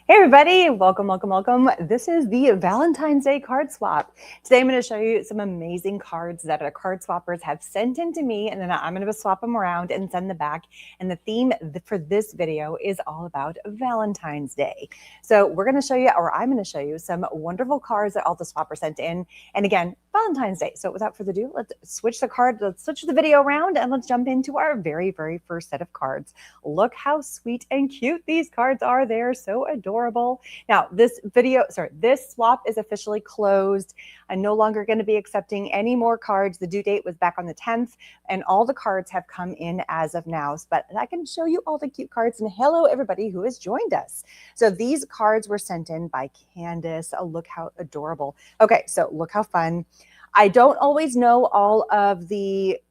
Hey everybody, welcome, welcome, welcome. This is the Valentine's Day card swap. Today I'm going to show you some amazing cards that our card swappers have sent in to me, and then I'm going to swap them around and send them back. And the theme for this video is all about Valentine's Day. So we're going to show you, or I'm going to show you some wonderful cards that all the swappers sent in. And again, Valentine's Day. So without further ado, let's switch the video around and let's jump into our very first set of cards. Look how sweet and cute these cards are. They're so adorable. Now, this swap is officially closed. I'm no longer going to be accepting any more cards. The due date was back on the 10th, and all the cards have come in as of now. But I can show you all the cute cards, and hello everybody who has joined us. So these cards were sent in by Candace. Oh, look how adorable. Okay, so look how fun. I don't always know all of the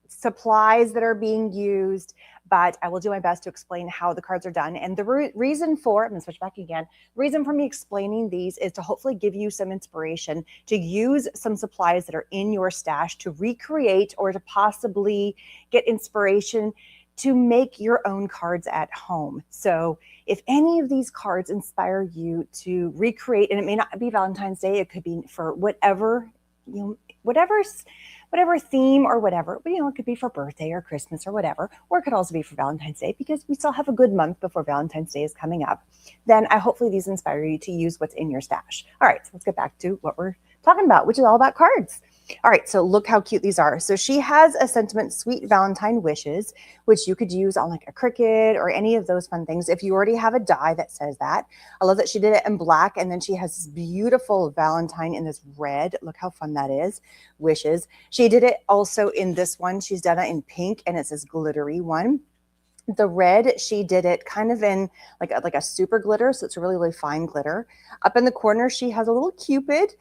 supplies that are being used, but I will do my best to explain how the cards are done. And the reason for, I'm gonna switch back again, the reason for me explaining these is to hopefully give you some inspiration to use some supplies that are in your stash to recreate or to possibly get inspiration to make your own cards at home. So if any of these cards inspire you to recreate, and it may not be Valentine's Day, it could be for whatever, whatever theme or whatever, but it could be for birthday or Christmas or whatever, or it could also be for Valentine's Day because we still have a good month before Valentine's Day is coming up. Then hopefully these inspire you to use what's in your stash. All right, so let's get back to what we're talking about, which is all about cards. All right, so look how cute these are. So she has a sentiment, Sweet Valentine Wishes, which you could use on like a Cricut or any of those fun things. If you already have a die that says that. I love that she did it in black, and then she has this beautiful Valentine in this red. Look how fun that is. Wishes. She did it also in this one. She's done it in pink, and it's this glittery one. The red, she did it kind of in like a super glitter, so it's a really fine glitter. Up in the corner, she has a little Cupid.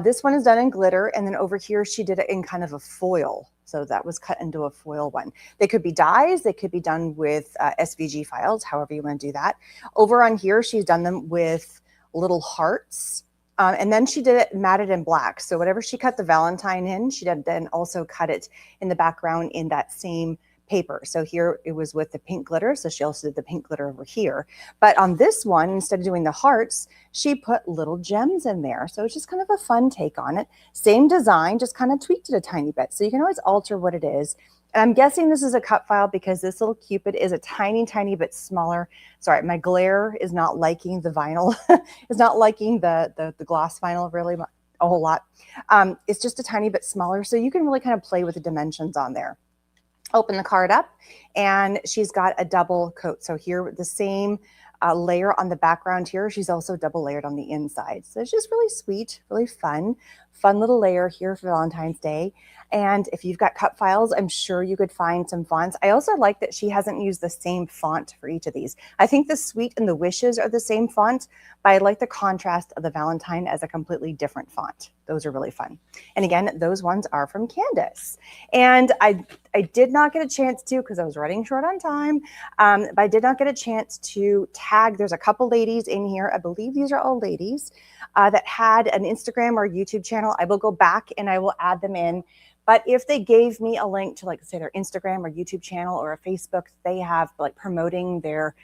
This one is done in glitter, and then over here, she did it in kind of a foil. So that was cut into a foil one. They could be dies, they could be done with SVG files, however you want to do that. Over on here, she's done them with little hearts. And then she did it matted in black. So whatever she cut the Valentine in, she did then also cut it in the background in that same paper. So here it was with the pink glitter. So she also did the pink glitter over here. But on this one, instead of doing the hearts, she put little gems in there. So it's just kind of a fun take on it. Same design, just kind of tweaked it a tiny bit. So you can always alter what it is. And I'm guessing this is a cut file because this little Cupid is a tiny bit smaller. Sorry, my glare is not liking the vinyl. It's not liking the gloss vinyl really a whole lot. It's just a tiny bit smaller. So you can really kind of play with the dimensions on there. Open the card up, and she's got a double coat. So here, the same layer on the background here, she's also double layered on the inside. So it's just really sweet, really fun little layer here for Valentine's Day. And if you've got cut files, I'm sure you could find some fonts. I also like that she hasn't used the same font for each of these. I think the Sweet and the Wishes are the same font, but I like the contrast of the Valentine as a completely different font. Those are really fun. And again, those ones are from Candace. And I did not get a chance to, because I was running short on time, but I did not get a chance to tag. There's a couple ladies in here. I believe these are all ladies that had an Instagram or YouTube channel. I will go back and I will add them in. But if they gave me a link to, like, say, their Instagram or YouTube channel or a Facebook, they have like promoting where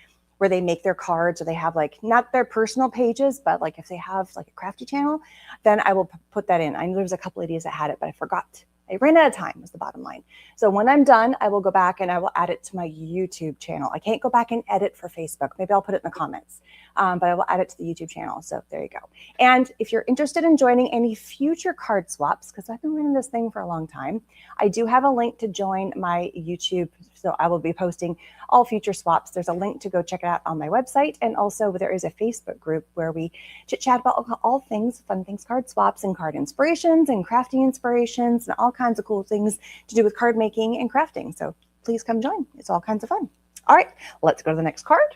they make their cards, or they have like not their personal pages, but like if they have like a Crafty channel, then I will put that in. I know there's a couple ladies that had it, but I forgot. I ran out of time was the bottom line. So when I'm done, I will go back and I will add it to my YouTube channel. I can't go back and edit for Facebook. Maybe I'll put it in the comments, but I will add it to the YouTube channel. So there you go. And if you're interested in joining any future card swaps, because I've been running this thing for a long time, I do have a link to join my YouTube. So I will be posting all future swaps. There's a link to go check it out on my website. And also there is a Facebook group where we chit chat about all things, fun things, card swaps and card inspirations and crafting inspirations and all kinds of cool things to do with card making and crafting. So please come join. It's all kinds of fun. All right, let's go to the next card.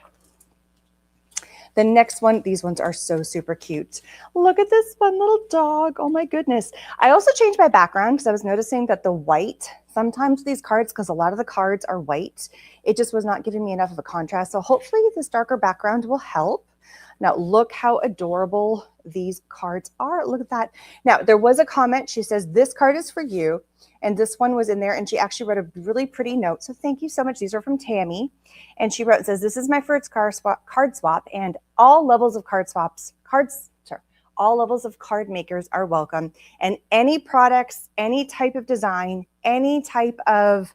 The next one, these ones are so super cute. Look at this fun little dog. Oh my goodness. I also changed my background because I was noticing that the white, sometimes these cards, because a lot of the cards are white, it just was not giving me enough of a contrast. So hopefully this darker background will help. Now look how adorable these cards are. Look at that. Now, there was a comment. She says, this card is for you. And this one was in there. And she actually wrote a really pretty note. So thank you so much. These are from Tammy. And she wrote, says, this is my first card swap. And all levels of all levels of card makers are welcome. And any products, any type of design, any type of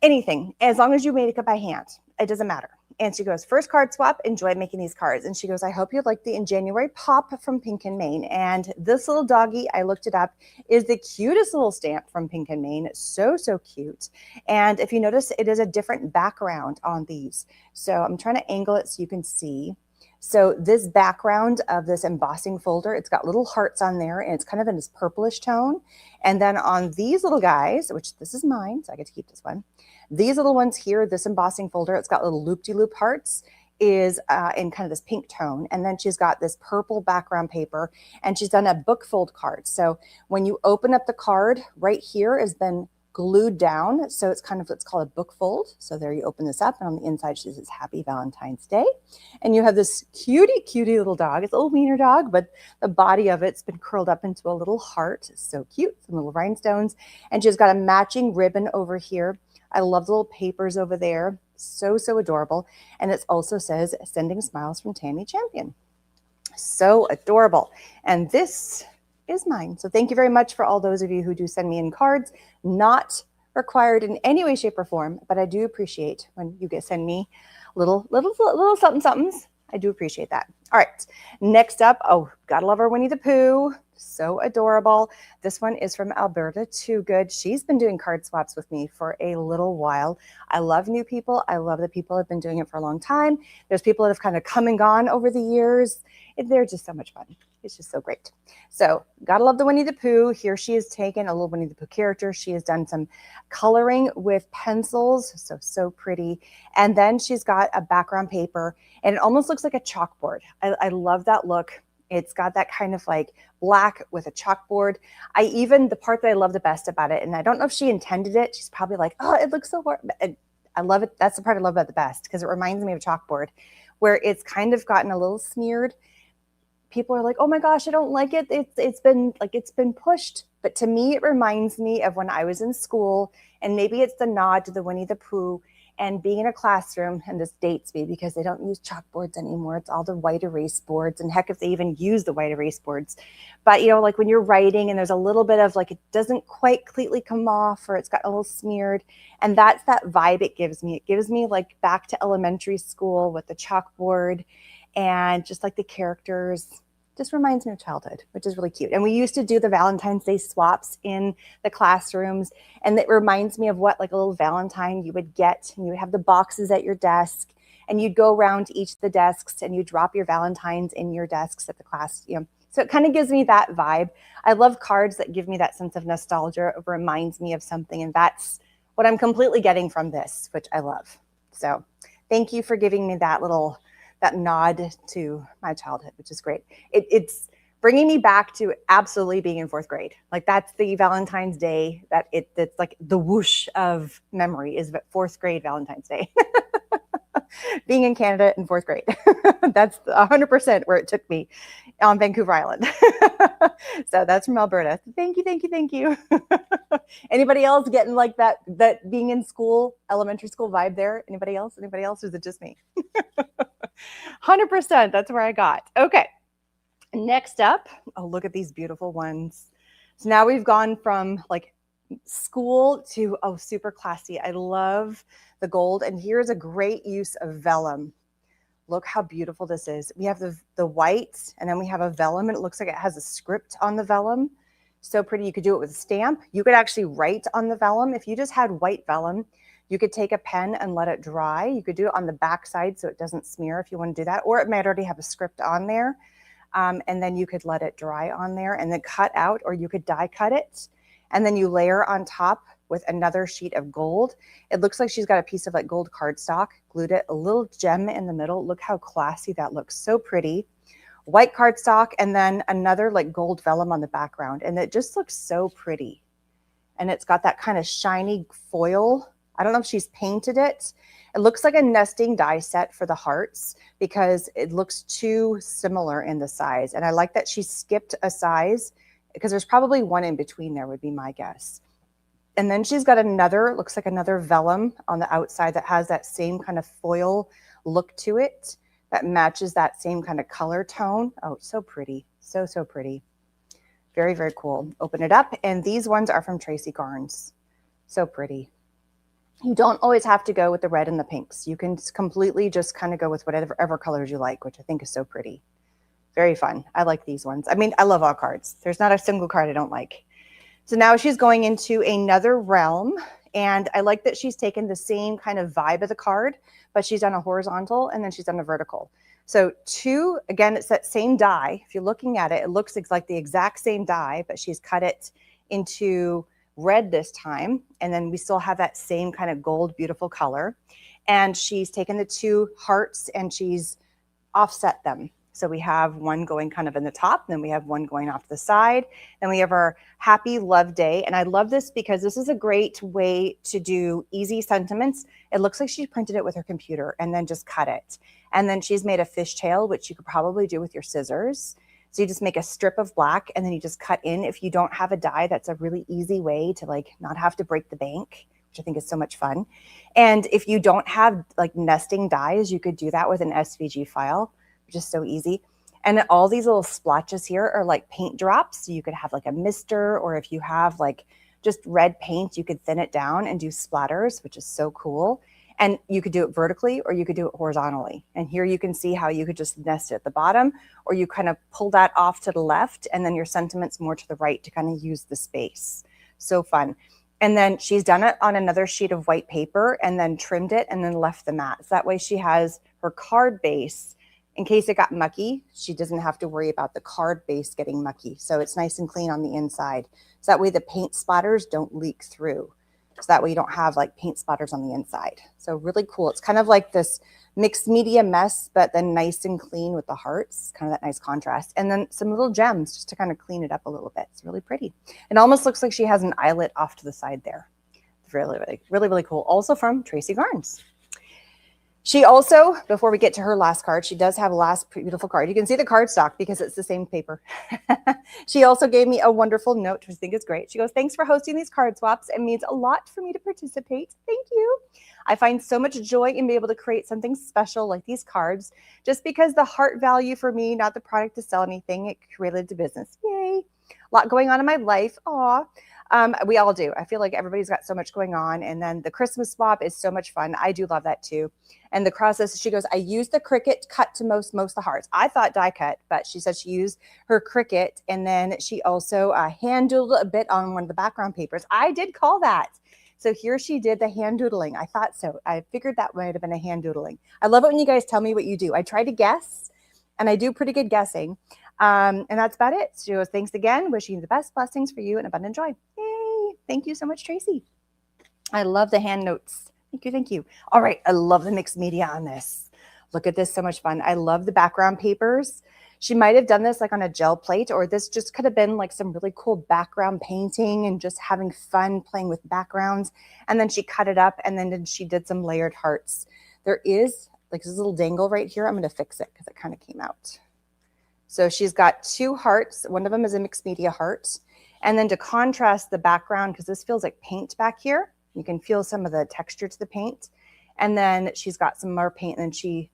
anything, as long as you made it by hand, it doesn't matter. And she goes, first card swap, enjoy making these cards. And she goes, I hope you like the In January Pop from Pink and Maine. And this little doggy, I looked it up, is the cutest little stamp from Pink and Maine. So, so cute. And if you notice, it is a different background on these. So I'm trying to angle it so you can see. So this background of this embossing folder, it's got little hearts on there, and it's kind of in this purplish tone. And then on these little guys, which this is mine, so I get to keep this one. These little ones here, this embossing folder, it's got little loop-de-loop hearts, is in kind of this pink tone. And then she's got this purple background paper, and she's done a book fold card. So when you open up the card, right here has been glued down. So it's kind of, it's called a book fold. So there you open this up, and on the inside she says Happy Valentine's Day. And you have this cutie little dog. It's a little wiener dog, but the body of it's been curled up into a little heart. It's so cute, some little rhinestones. And she's got a matching ribbon over here. I love the little papers over there. So, so adorable. And it also says sending smiles from Tammy Champion. So adorable. And this is mine. So thank you very much for all those of you who do send me in cards. Not required in any way, shape, or form, but I do appreciate when you send me little somethings. I do appreciate that. All right, next up, oh, gotta love our Winnie the Pooh. So adorable. This one is from Alberta Too Good. She's been doing card swaps with me for a little while. I love new people. I love that people have been doing it for a long time. There's people that have kind of come and gone over the years. They're just so much fun. It's just so great. So gotta love the Winnie the Pooh. Here she has taken a little Winnie the Pooh character. She has done some coloring with pencils. So pretty. And then she's got a background paper, and it almost looks like a chalkboard. I love that look. It's got that kind of like black with a chalkboard. The part that I love the best about it, and I don't know if she intended it. She's probably like, oh, it looks so hard. I love it. That's the part I love about the best, because it reminds me of a chalkboard where it's kind of gotten a little smeared. People are like, oh my gosh, I don't like it. It's been pushed. But to me, it reminds me of when I was in school, and maybe it's the nod to the Winnie the Pooh and being in a classroom. And this dates me because they don't use chalkboards anymore. It's all the white erase boards. And heck, if they even use the white erase boards. But you know, like when you're writing and there's a little bit of like, it doesn't quite completely come off, or it's got a little smeared. And that's that vibe it gives me. It gives me like back to elementary school with the chalkboard, and just like the characters. Just reminds me of childhood, which is really cute. And we used to do the Valentine's Day swaps in the classrooms. And it reminds me of what like a little Valentine you would get. And you would have the boxes at your desk, and you'd go around to each of the desks, and you drop your Valentines in your desks at the class. You know, so it kind of gives me that vibe. I love cards that give me that sense of nostalgia. It reminds me of something. And that's what I'm completely getting from this, which I love. So thank you for giving me that nod to my childhood, which is great. It's bringing me back to absolutely being in 4th grade. Like that's the Valentine's Day it's like the whoosh of memory is 4th grade Valentine's Day. Being in Canada in 4th grade. That's 100% where it took me on Vancouver Island. So that's from Alberta. Thank you. Anybody else getting like that being in school, elementary school vibe there? Anybody else? Or is it just me? 100%. That's where I got. Okay. Next up, oh, look at these beautiful ones. So now we've gone from like school to, oh, super classy. I love the gold. And here's a great use of vellum. Look how beautiful this is. We have the white, and then we have a vellum, and it looks like it has a script on the vellum. So pretty. You could do it with a stamp. You could actually write on the vellum. If you just had white vellum, you could take a pen and let it dry. You could do it on the back side so it doesn't smear if you want to do that, or it might already have a script on there. And then you could let it dry on there and then cut out, or you could die cut it. And then you layer on top with another sheet of gold. It looks like she's got a piece of like gold cardstock, glued it, a little gem in the middle. Look how classy that looks. So pretty. White cardstock, and then another like gold vellum on the background. And it just looks so pretty. And it's got that kind of shiny foil I don't know if she's painted it. It looks like a nesting die set for the hearts because it looks too similar in the size. And I like that she skipped a size because there's probably one in between there would be my guess. And then she's got another, looks like another vellum on the outside that has that same kind of foil look to it that matches that same kind of color tone. Oh, so pretty. So, so pretty. Very, very cool. Open it up. And these ones are from Tracy Garns. So pretty. You don't always have to go with the red and the pinks. You can completely just kind of go with whatever colors you like, which I think is so pretty. Very fun. I like these ones. I mean, I love all cards. There's not a single card I don't like. So now she's going into another realm. And I like that she's taken the same kind of vibe of the card, but she's done a horizontal and then she's done a vertical. So two, again, it's that same die. If you're looking at it, it looks like the exact same die, but she's cut it into red this time. And then we still have that same kind of gold, beautiful color. And she's taken the two hearts and she's offset them. So we have one going kind of in the top, then we have one going off to the side, then we have our happy love day. And I love this because this is a great way to do easy sentiments. It looks like she printed it with her computer and then just cut it. And then she's made a fishtail, which you could probably do with your scissors. So you just make a strip of black and then you just cut in. If you don't have a die, that's a really easy way to like not have to break the bank, which I think is so much fun. And if you don't have like nesting dies, you could do that with an SVG file, which is so easy. And all these little splotches here are like paint drops. So you could have like a mister, or if you have like just red paint, you could thin it down and do splatters, which is so cool. And you could do it vertically or you could do it horizontally. And here you can see how you could just nest it at the bottom, or you kind of pull that off to the left and then your sentiments more to the right to kind of use the space. So fun. And then she's done it on another sheet of white paper and then trimmed it and then left the mat. So that way she has her card base. In case it got mucky, she doesn't have to worry about the card base getting mucky. So it's nice and clean on the inside. So that way the paint splatters don't leak through. So that way you don't have like paint splatters on the inside. So really cool. It's kind of like this mixed media mess, but then nice and clean with the hearts, kind of that nice contrast. And then some little gems just to kind of clean it up a little bit. It's really pretty. It almost looks like she has an eyelet off to the side there. It's really, really, really, really cool. Also from Tracy Garns. She also, before we get to her last card, she does have a last beautiful card. You can see the cardstock because it's the same paper. She also gave me a wonderful note, which I think is great. She goes, "Thanks for hosting these card swaps. It means a lot for me to participate. Thank you. I find so much joy in being able to create something special like these cards, just because the heart value for me, not the product to sell anything, it related to business. Yay. A lot going on in my life. Aw. We all do. I feel like everybody's got so much going on. And then the Christmas swap is so much fun. I do love that too. And the process, she goes, I use the Cricut cut to most the hearts. I thought die cut, but she said she used her Cricut. And then she also hand doodled a bit on one of the background papers. I did call that. So here she did the hand doodling. I thought so. I figured that might have been a hand doodling. I love it when you guys tell me what you do. I try to guess and I do pretty good guessing. And that's about it. She goes, thanks again. Wishing you the best blessings for you and abundant joy. Yay. Thank you so much, Tracy. I love the hand notes. Thank you. Thank you. All right. I love the mixed media on this. Look at this. So much fun. I love the background papers. She might have done this like on a gel plate, or this just could have been like some really cool background painting and just having fun playing with backgrounds. And then she cut it up and then she did some layered hearts. There is like this little dangle right here. I'm going to fix it because it kind of came out. So she's got two hearts. One of them is a mixed media heart. And then to contrast the background, because this feels like paint back here, you can feel some of the texture to the paint. And then she's got some more paint. And then she,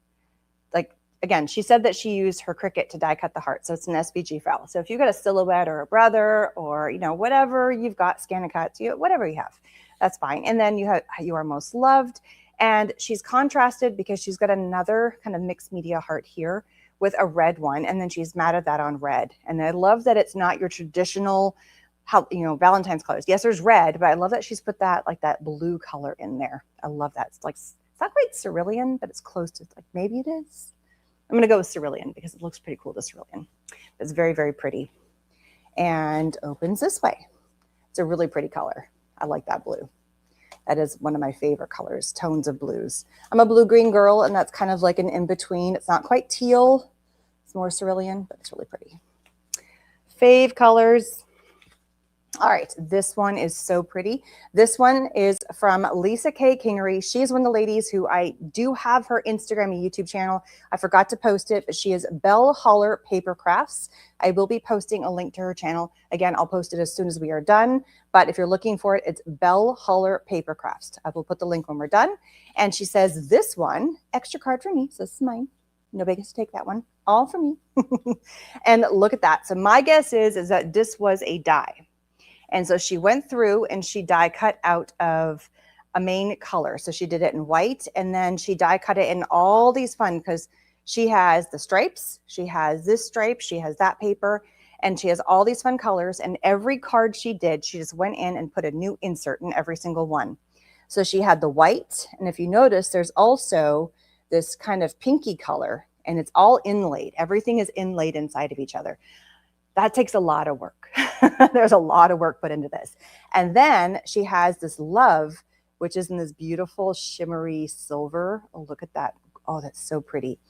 like, again, she said that she used her Cricut to die cut the heart. So it's an SVG file. So if you've got a silhouette or a brother or, you know, whatever you've got, scan and cut, whatever you have, that's fine. And then you have You Are Most Loved. And she's contrasted because she's got another kind of mixed media heart here with a red one, and then she's matted that on red. And I love that it's not your traditional, Valentine's colors. Yes, there's red, but I love that she's put that like that blue color in there. I love that. It's like, it's not quite cerulean, but it's close to, like, maybe it is. I'm gonna go with cerulean because it looks pretty cool, the cerulean. It's very, very pretty. And opens this way. It's a really pretty color. I like that blue. That is one of my favorite colors, tones of blues. I'm a blue-green girl, and that's kind of like an in-between. It's not quite teal. It's more cerulean, but it's really pretty. Fave colors. All right, this one is so pretty. This one is from Lisa K. Kingery. She's one of the ladies who I do have her Instagram and YouTube channel. I forgot to post it, but she is Bell Holler Paper Crafts. I will be posting a link to her channel. Again, I'll post it as soon as we are done. But if you're looking for it, it's Bell Holler Paper Crafts. I will put the link when we're done. And she says, this one, extra card for me. So this is mine. Nobody gets to take that one. All for me. And look at that. So my guess is that this was a die. And so she went through and she die cut out of a main color. So she did it in white, and then she die cut it in all these fun, because she has the stripes, she has this stripe, she has that paper, and she has all these fun colors. And every card she did, she just went in and put a new insert in every single one. So she had the white, and if you notice, there's also this kind of pinky color, and it's all inlaid. Everything is inlaid inside of each other. That takes a lot of work. There's a lot of work put into this. And then she has this love, which is in this beautiful shimmery silver. Oh, look at that. Oh, that's so pretty.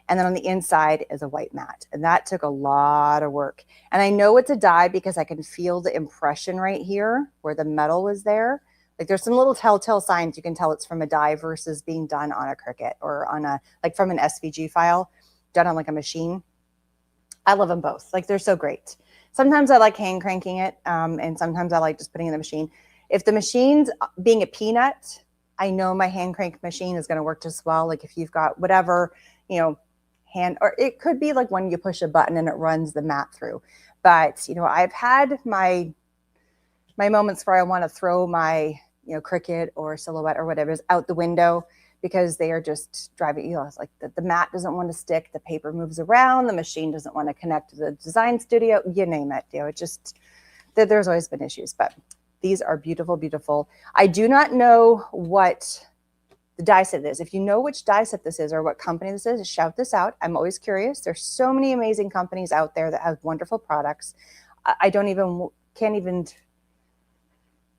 And then on the inside is a white mat. And that took a lot of work. And I know it's a die because I can feel the impression right here where the metal was there. Like there's some little telltale signs you can tell it's from a die versus being done on a Cricut or on a, like from an SVG file, done on like a machine. I love them both. Like they're so great. Sometimes I like hand cranking it, and sometimes I like just putting it in the machine. If the machine's being a peanut, I know my hand crank machine is going to work just well. Like if you've got whatever, you know, hand, or it could be like when you push a button and it runs the mat through. But, you know, I've had my moments where I want to throw my, you know, Cricut or Silhouette or whatever is out the window, because they are just driving, you know, it's like the mat doesn't want to stick, the paper moves around, the machine doesn't want to connect to the design studio, you name it. You know, it just, there's always been issues, but these are beautiful, beautiful. I do not know what the die set is. If you know which die set this is or what company this is, shout this out. I'm always curious. There's so many amazing companies out there that have wonderful products. Can't even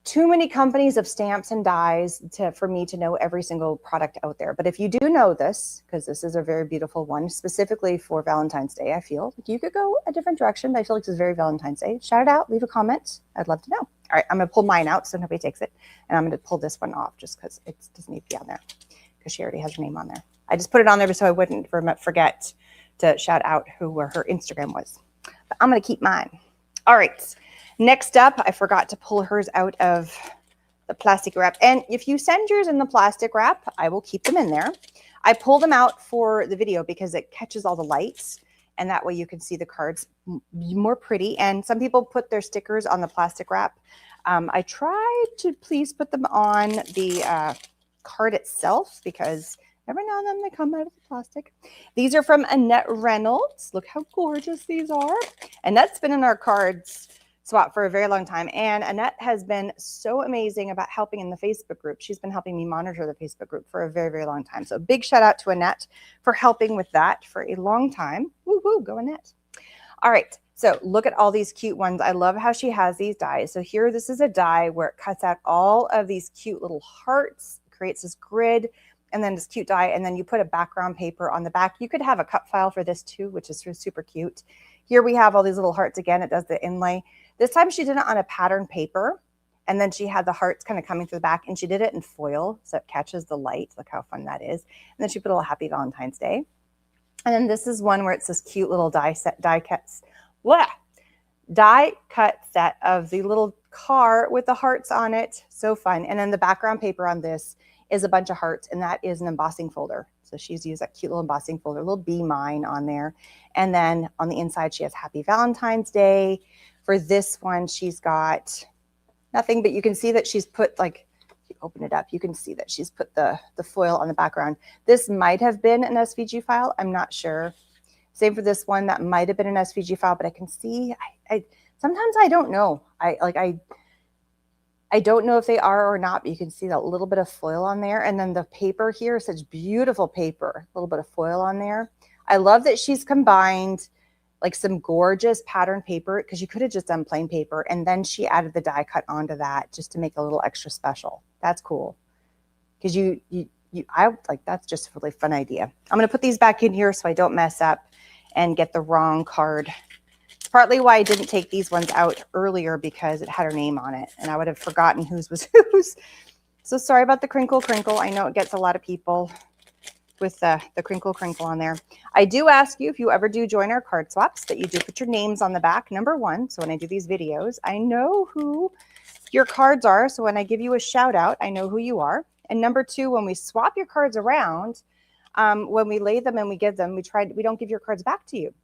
too many companies of stamps and dies for me to know every single product out there. But if you do know this, because this is a very beautiful one, specifically for Valentine's Day, I feel like you could go a different direction, but I feel like this is very Valentine's Day. Shout it out, leave a comment. I'd love to know. All right, I'm gonna pull mine out so nobody takes it. And I'm gonna pull this one off just because it doesn't need to be on there, because she already has her name on there. I just put it on there so I wouldn't forget to shout out who her Instagram was. But I'm gonna keep mine. All right. Next up, I forgot to pull hers out of the plastic wrap. And if you send yours in the plastic wrap, I will keep them in there. I pull them out for the video because it catches all the lights, and that way you can see the cards more pretty. And some people put their stickers on the plastic wrap. I try to please put them on the card itself, because every now and then they come out of the plastic. These are from Annette Reynolds. Look how gorgeous these are. Annette's been in our cards swap for a very long time. And Annette has been so amazing about helping in the Facebook group. She's been helping me monitor the Facebook group for a very, very long time. So big shout out to Annette for helping with that for a long time. Woo woo, go Annette. All right, so look at all these cute ones. I love how she has these dies. So here, this is a die where it cuts out all of these cute little hearts, creates this grid, and then this cute die, and then you put a background paper on the back. You could have a cut file for this too, which is super cute. Here we have all these little hearts again. It does the inlay. This time she did it on a pattern paper, and then she had the hearts kind of coming through the back, and she did it in foil so it catches the light. Look how fun that is. And then she put a little Happy Valentine's Day. And then this is one where it's this cute little die cut set of the little car with the hearts on it. So fun. And then the background paper on this is a bunch of hearts, and that is an embossing folder. So she's used that cute little embossing folder, a little Be Mine on there. And then on the inside, she has Happy Valentine's Day. For this one, she's got nothing, but you can see that she's put, like, if you open it up, you can see that she's put the foil on the background. This might have been an SVG file. I'm not sure. Same for this one. That might have been an SVG file, but I can see, sometimes I don't know. I don't know if they are or not, but you can see that little bit of foil on there. And then the paper here, such beautiful paper, a little bit of foil on there. I love that she's combined like some gorgeous pattern paper, because you could have just done plain paper, and then she added the die cut onto that just to make it a little extra special. That's cool, because I like, that's just a really fun idea. I'm going to put these back in here so I don't mess up and get the wrong card It's partly why I didn't take these ones out earlier, because it had her name on it and I would have forgotten whose was whose. So sorry about the crinkle crinkle. I know it gets a lot of people with the crinkle crinkle on there. I do ask you, if you ever do join our card swaps, that you do put your names on the back, number one. So when I do these videos, I know who your cards are. So when I give you a shout out, I know who you are. And number two, when we swap your cards around, when we lay them and we give them, we don't give your cards back to you.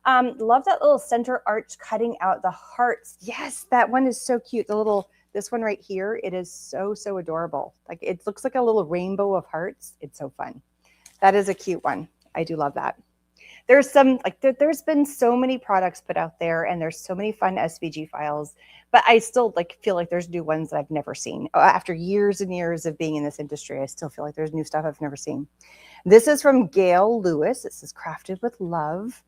Love that little center arch cutting out the hearts. Yes, that one is so cute. This one right here, it is so, so adorable. Like, it looks like a little rainbow of hearts. It's so fun. That is a cute one. I do love that. There's there's been so many products put out there, and there's so many fun SVG files, but I still feel like there's new ones that I've never seen. After years and years of being in this industry, I still feel like there's new stuff I've never seen. This is from Gail Lewis. It says crafted with love.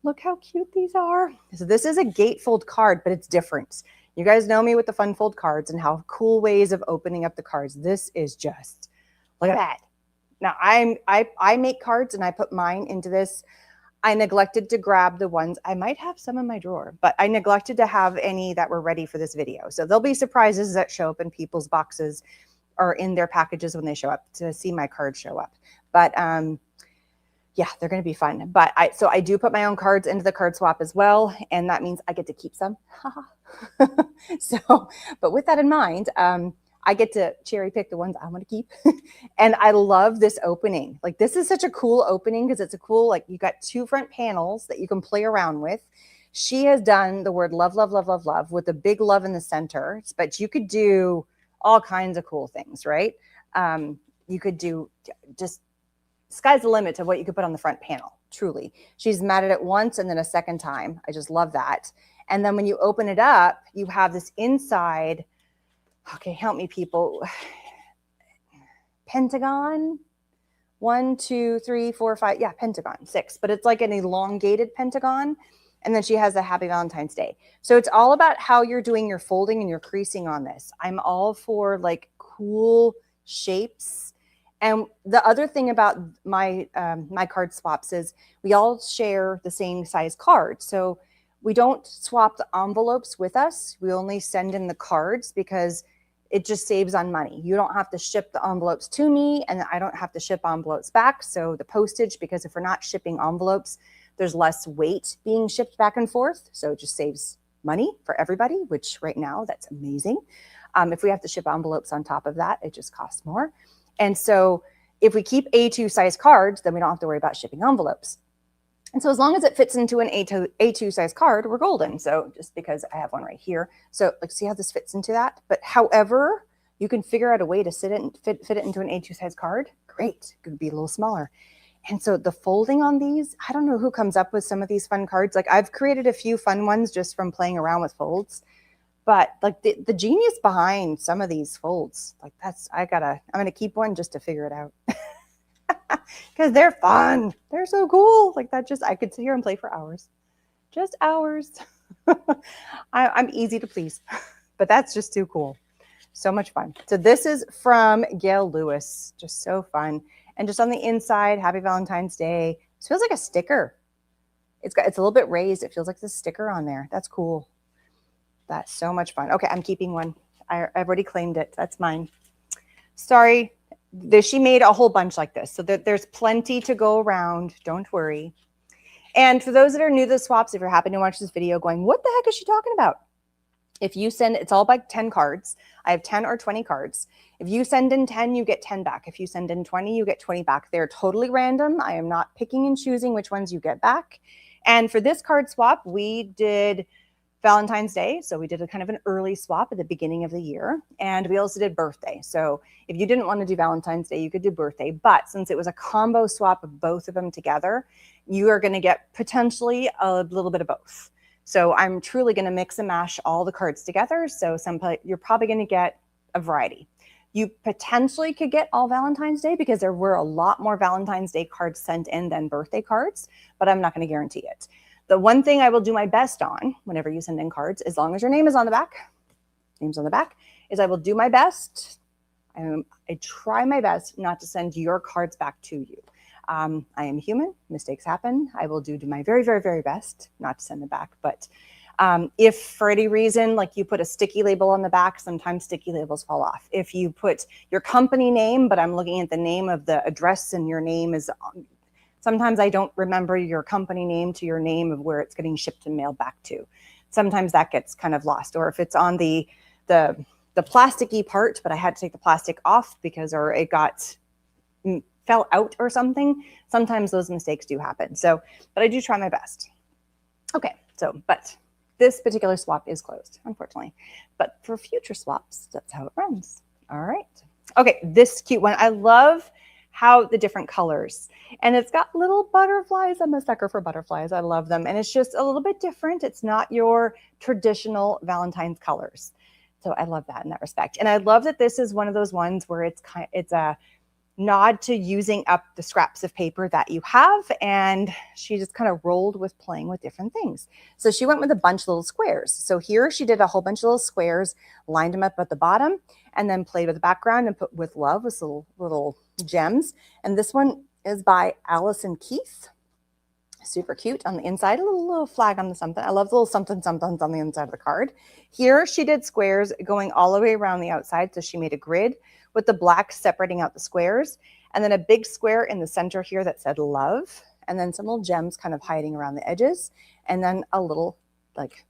Look how cute these are. So this is a gatefold card, but it's different. You guys know me with the fun fold cards and how cool ways of opening up the cards. This is just, look at that. Now I make cards and I put mine into this. I neglected to grab the ones. I might have some in my drawer, but I neglected to have any that were ready for this video. So there'll be surprises that show up in people's boxes or in their packages when they show up, to see my cards show up. But yeah, they're going to be fun. But so I do put my own cards into the card swap as well. And that means I get to keep some. So, but with that in mind, I get to cherry pick the ones I want to keep. And I love this opening. Like, this is such a cool opening, because it's a cool, you got two front panels that you can play around with. She has done the word love, love, love, love, love with a big love in the center, but you could do all kinds of cool things, right? You could do just, sky's the limit of what you could put on the front panel, truly. She's matted it once and then a second time. I just love that. And then when you open it up, you have this inside, okay, help me people, pentagon, 1, 2, 3, 4, 5, yeah, pentagon, 6, but it's like an elongated pentagon. And then she has a happy Valentine's Day. So it's all about how you're doing your folding and your creasing on this. I'm all for cool shapes. And the other thing about my my card swaps is we all share the same size card. So we don't swap the envelopes with us. We only send in the cards, because it just saves on money. You don't have to ship the envelopes to me, and I don't have to ship envelopes back. So the postage, because if we're not shipping envelopes, there's less weight being shipped back and forth. So it just saves money for everybody, which right now, that's amazing. If we have to ship envelopes on top of that, it just costs more. And so if we keep A2 size cards, then we don't have to worry about shipping envelopes. And so as long as it fits into an A2 size card, we're golden. So just because I have one right here. So see how this fits into that? But however, you can figure out a way to fit it into an A2 size card. Great. It could be a little smaller. And so the folding on these, I don't know who comes up with some of these fun cards. I've created a few fun ones just from playing around with folds. But the genius behind some of these folds, I'm going to keep one just to figure it out. Because they're fun. They're so cool. I could sit here and play for hours. Just hours. I'm easy to please. But that's just too cool. So much fun. So this is from Gail Lewis. Just so fun. And just on the inside, happy Valentine's Day. This feels like a sticker. It's a little bit raised. It feels like the sticker on there. That's cool. That's so much fun. Okay, I'm keeping one. I've already claimed it. That's mine. Sorry. She made a whole bunch like this. So there's plenty to go around. Don't worry. And for those that are new to the swaps, if you're happy to watch this video going, what the heck is she talking about? If you send, it's all by 10 cards. I have 10 or 20 cards. If you send in 10, you get 10 back. If you send in 20, you get 20 back. They're totally random. I am not picking and choosing which ones you get back. And for this card swap, we did Valentine's Day. So we did a kind of an early swap at the beginning of the year. And we also did birthday. So if you didn't want to do Valentine's Day, you could do birthday. But since it was a combo swap of both of them together, you are going to get potentially a little bit of both. So I'm truly going to mix and mash all the cards together. So you're probably going to get a variety. You potentially could get all Valentine's Day, because there were a lot more Valentine's Day cards sent in than birthday cards, but I'm not going to guarantee it. The one thing I will do my best on whenever you send in cards, as long as your name is on the back, is I will do my best. I try my best not to send your cards back to you. I am human. Mistakes happen. I will do my very, very, very best not to send them back. But if for any reason, like you put a sticky label on the back, sometimes sticky labels fall off. If you put your company name, but I'm looking at the name of the address and your name is sometimes I don't remember your company name to your name of where it's getting shipped and mailed back to. Sometimes that gets kind of lost. Or if it's on the plasticky part, but I had to take the plastic off because, or it fell out or something, sometimes those mistakes do happen. So, but I do try my best. Okay, so, but this particular swap is closed, unfortunately. But for future swaps, that's how it runs. All right. Okay, this cute one. I love how the different colors, and it's got little butterflies. I'm a sucker for butterflies. I love them. And it's just a little bit different. It's not your traditional Valentine's colors. So I love that in that respect. And I love that this is one of those ones where it's a nod to using up the scraps of paper that you have. And she just kind of rolled with playing with different things. So she went with a bunch of little squares. So here she did a whole bunch of little squares, lined them up at the bottom, and then played with the background and put with love with little gems. And this one is by Allison Keith. Super cute on the inside, a little flag on the something. I love the little something somethings on the inside of the card. Here she did squares going all the way around the outside. So she made a grid with the black separating out the squares, and then a big square in the center here that said love, and then some little gems kind of hiding around the edges, and then a little, like,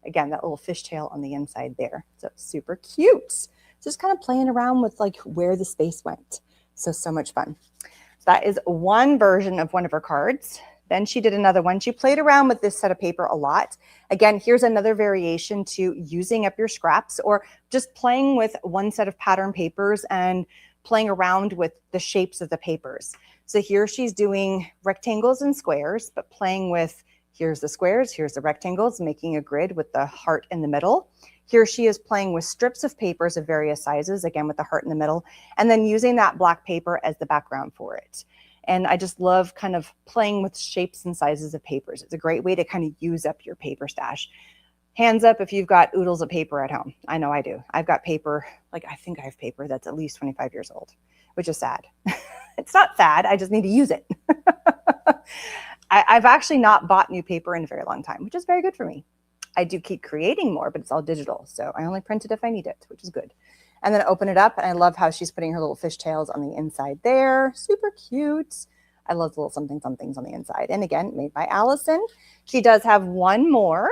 again, that little fishtail on the inside there. So super cute. Just kind of playing around with like where the space went. So much fun. So that is one version of one of her cards. Then she did another one. She played around with this set of paper a lot. Again, here's another variation to using up your scraps or just playing with one set of pattern papers and playing around with the shapes of the papers. So here she's doing rectangles and squares, but playing with, here's the squares, here's the rectangles, making a grid with the heart in the middle. Here she is playing with strips of papers of various sizes, again with the heart in the middle, and then using that black paper as the background for it. And I just love kind of playing with shapes and sizes of papers. It's a great way to kind of use up your paper stash. Hands up if you've got oodles of paper at home. I know I do. I've got paper, like I think I have paper that's at least 25 years old, which is sad. It's not sad, I just need to use it. I've actually not bought new paper in a very long time, which is very good for me. I do keep creating more, but it's all digital. So I only print it if I need it, which is good. And then open it up. And I love how she's putting her little fishtails on the inside there. Super cute. I love the little somethings on the inside. And again, made by Allison. She does have one more.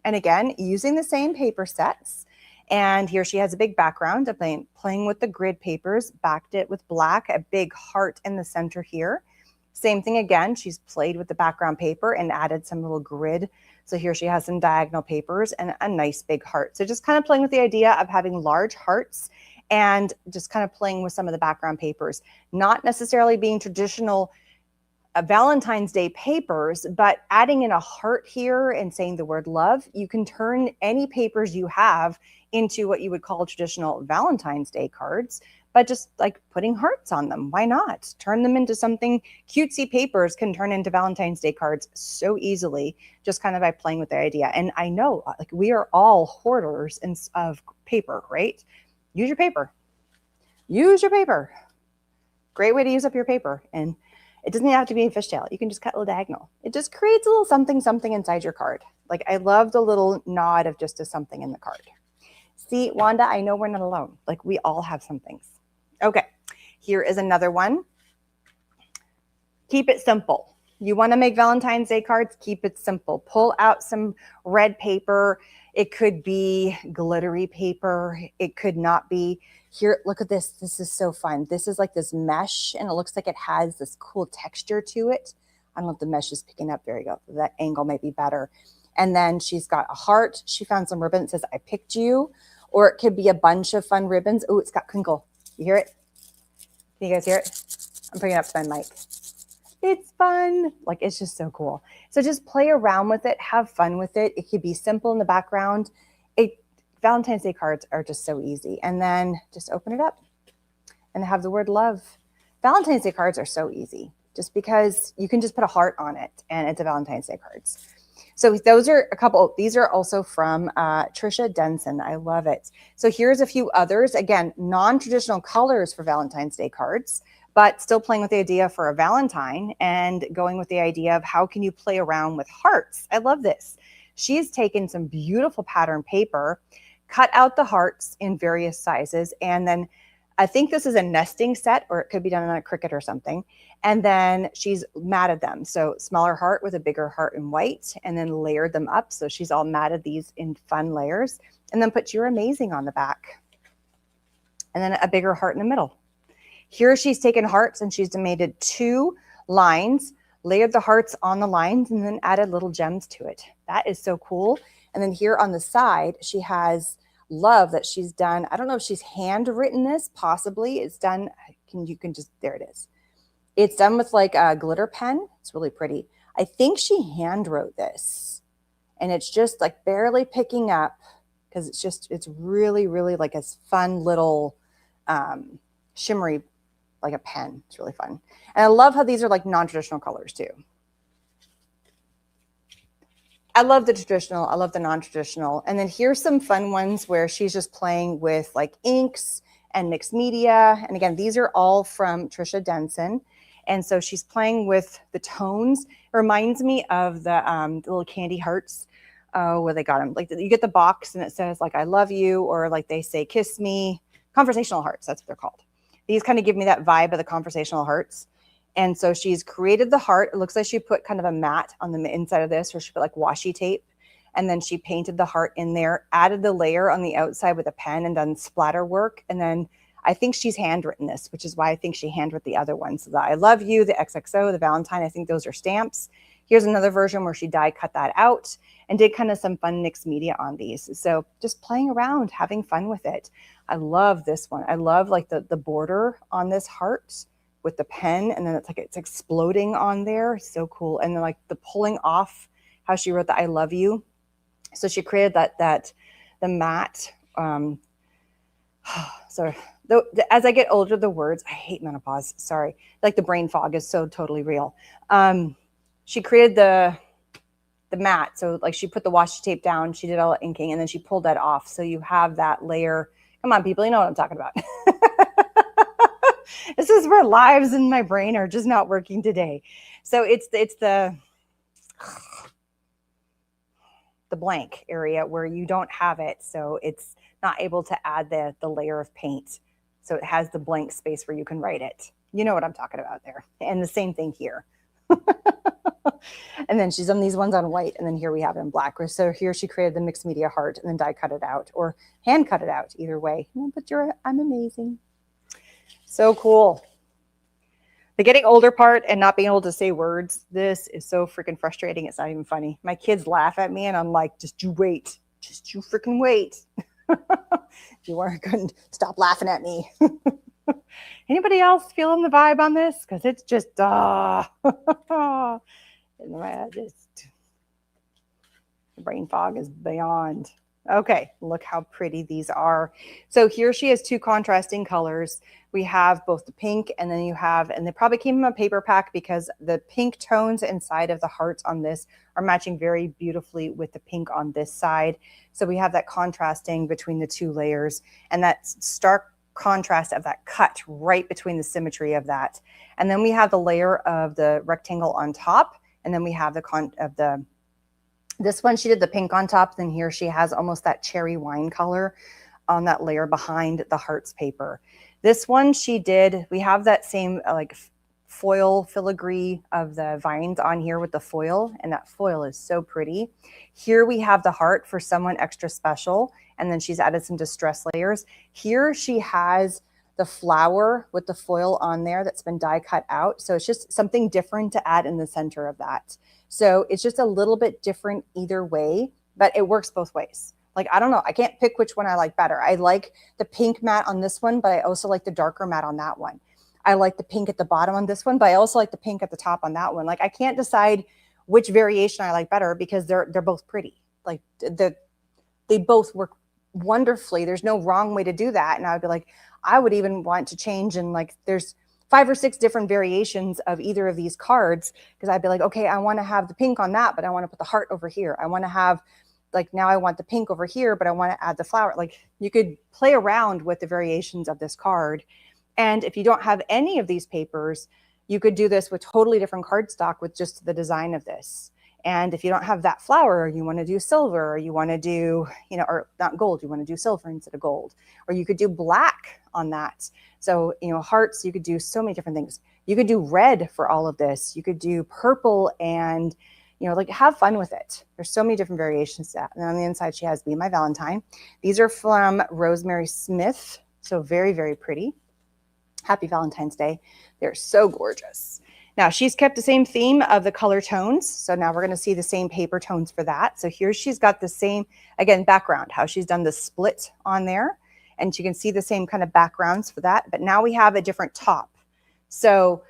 And again, using the same paper sets. And here she has a big background of playing with the grid papers, backed it with black, a big heart in the center here. Same thing again, she's played with the background paper and added some little grid. So here she has some diagonal papers and a nice big heart. So just kind of playing with the idea of having large hearts and just kind of playing with some of the background papers, not necessarily being traditional Valentine's Day papers, but adding in a heart here and saying the word love. You can turn any papers you have into what you would call traditional Valentine's Day cards, but just like putting hearts on them. Why not? Turn them into something. Cutesy papers can turn into Valentine's Day cards so easily, just kind of by playing with the idea. And I know like we are all hoarders of paper, right? Use your paper. Use your paper. Great way to use up your paper. And it doesn't have to be a fishtail. You can just cut a little diagonal. It just creates a little something inside your card. Like I love the little nod of just a something in the card. See, Wanda, I know we're not alone. Like we all have some things. Okay, here is another one. Keep it simple. You want to make Valentine's Day cards? Keep it simple. Pull out some red paper. It could be glittery paper. It could not be. Here, look at this. This is so fun. This is like this mesh, and it looks like it has this cool texture to it. I don't know if the mesh is picking up. There you go. That angle might be better. And then she's got a heart. She found some ribbon that says, I picked you. Or it could be a bunch of fun ribbons. Oh, it's got crinkle. You hear it? Can you guys hear it? I'm bringing it up to my mic. It's fun. Like, it's just so cool. So just play around with it. Have fun with it. It could be simple in the background. Valentine's Day cards are just so easy. And then just open it up and have the word love. Valentine's Day cards are so easy just because you can just put a heart on it and it's a Valentine's Day cards. So those are a couple. These are also from Trisha Denson. I love it. So here's a few others. Again, non-traditional colors for Valentine's Day cards, but still playing with the idea for a Valentine and going with the idea of how can you play around with hearts. I love this. She's taken some beautiful pattern paper, cut out the hearts in various sizes, and then I think this is a nesting set, or it could be done on a Cricut or something. And then she's matted them. So smaller heart with a bigger heart in white, and then layered them up. So she's all matted these in fun layers, and then put "You're amazing" on the back. And then a bigger heart in the middle. Here she's taken hearts and she's made 2 lines, layered the hearts on the lines, and then added little gems to it. That is so cool. And then here on the side, she has love that she's done. I don't know if she's handwritten this, possibly. It's done, you can just, there it is. It's done with like a glitter pen. It's really pretty. I think she hand wrote this, and it's just like barely picking up because it's really, really like a fun little shimmery, like a pen. It's really fun. And I love how these are like non-traditional colors too. I love the traditional. I love the non-traditional. And then here's some fun ones where she's just playing with like inks and mixed media. And again, these are all from Trisha Denson. And so she's playing with the tones. It reminds me of the little candy hearts where they got them. Like you get the box and it says like, "I love you," or like they say, "Kiss me." Conversational hearts, that's what they're called. These kind of give me that vibe of the conversational hearts. And so she's created the heart. It looks like she put kind of a mat on the inside of this, or she put like washi tape. And then she painted the heart in there, added the layer on the outside with a pen, and done splatter work. And then I think she's handwritten this, which is why I think she handwrote the other ones. So the "I love you," the XXO, the Valentine, I think those are stamps. Here's another version where she die cut that out and did kind of some fun mixed media on these. So just playing around, having fun with it. I love this one. I love like the border on this heart with the pen, and then it's like it's exploding on there. So cool. And then like the pulling off how she wrote the "I love you." So she created the matte. So as I get older, the words, I hate menopause. Sorry. Like the brain fog is so totally real. She created the matte. So like she put the washi tape down, she did all the inking, and then she pulled that off. So you have that layer. Come on, people, you know what I'm talking about. This is where lives in my brain are just not working today. So it's the blank area where you don't have it. So it's not able to add the layer of paint. So it has the blank space where you can write it. You know what I'm talking about there. And the same thing here. And then she's done these ones on white, and then here we have it in black. So here she created the mixed media heart and then die cut it out, or hand cut it out, either way. And then put your "I'm amazing." So cool. The getting older part and not being able to say words, this is so freaking frustrating. It's not even funny. My kids laugh at me and I'm like, just you wait. Just you freaking wait. You aren't going to stop laughing at me. Anybody else feeling the vibe on this? Because it's just, the brain fog is beyond. Okay, look how pretty these are. So here she has 2 contrasting colors. We have both the pink, and then you have, and they probably came from a paper pack because the pink tones inside of the hearts on this are matching very beautifully with the pink on this side. So we have that contrasting between the 2 layers, and that stark contrast of that cut right between the symmetry of that. And then we have the layer of the rectangle on top, and then we have this one, she did the pink on top. Then here she has almost that cherry wine color on that layer behind the hearts paper. This one she did, we have that same like foil filigree of the vines on here with the foil, and that foil is so pretty. Here we have the heart for someone extra special, and then she's added some distress layers. Here she has the flower with the foil on there that's been die cut out. So it's just something different to add in the center of that. So it's just a little bit different either way, but it works both ways. Like, I don't know, I can't pick which one I like better. I like the pink matte on this one, but I also like the darker matte on that one. I like the pink at the bottom on this one, but I also like the pink at the top on that one. Like, I can't decide which variation I like better because they're both pretty. Like they both work wonderfully. There's no wrong way to do that. And I would be like, I would even want to change, and like there's 5 or 6 different variations of either of these cards, because I'd be like, okay, I want to have the pink on that, but I want to put the heart over here. I want to have, like, now I want the pink over here, but I want to add the flower. Like, you could play around with the variations of this card And if you don't have any of these papers, you could do this with totally different cardstock with just the design of this. And if you don't have that flower, or you want to do silver, or you want to do, or not gold, you want to do silver instead of gold, or you could do black on that. So, hearts, you could do so many different things. You could do red for all of this. You could do purple and, like have fun with it. There's so many different variations to that. And on the inside, she has Be My Valentine. These are from Rosemary Smith. So very, very pretty. Happy Valentine's Day. They're so gorgeous. Now she's kept the same theme of the color tones. So now we're going to see the same paper tones for that. So here she's got the same, again, background, how she's done the split on there. And you can see the same kind of backgrounds for that. But now we have a different top. So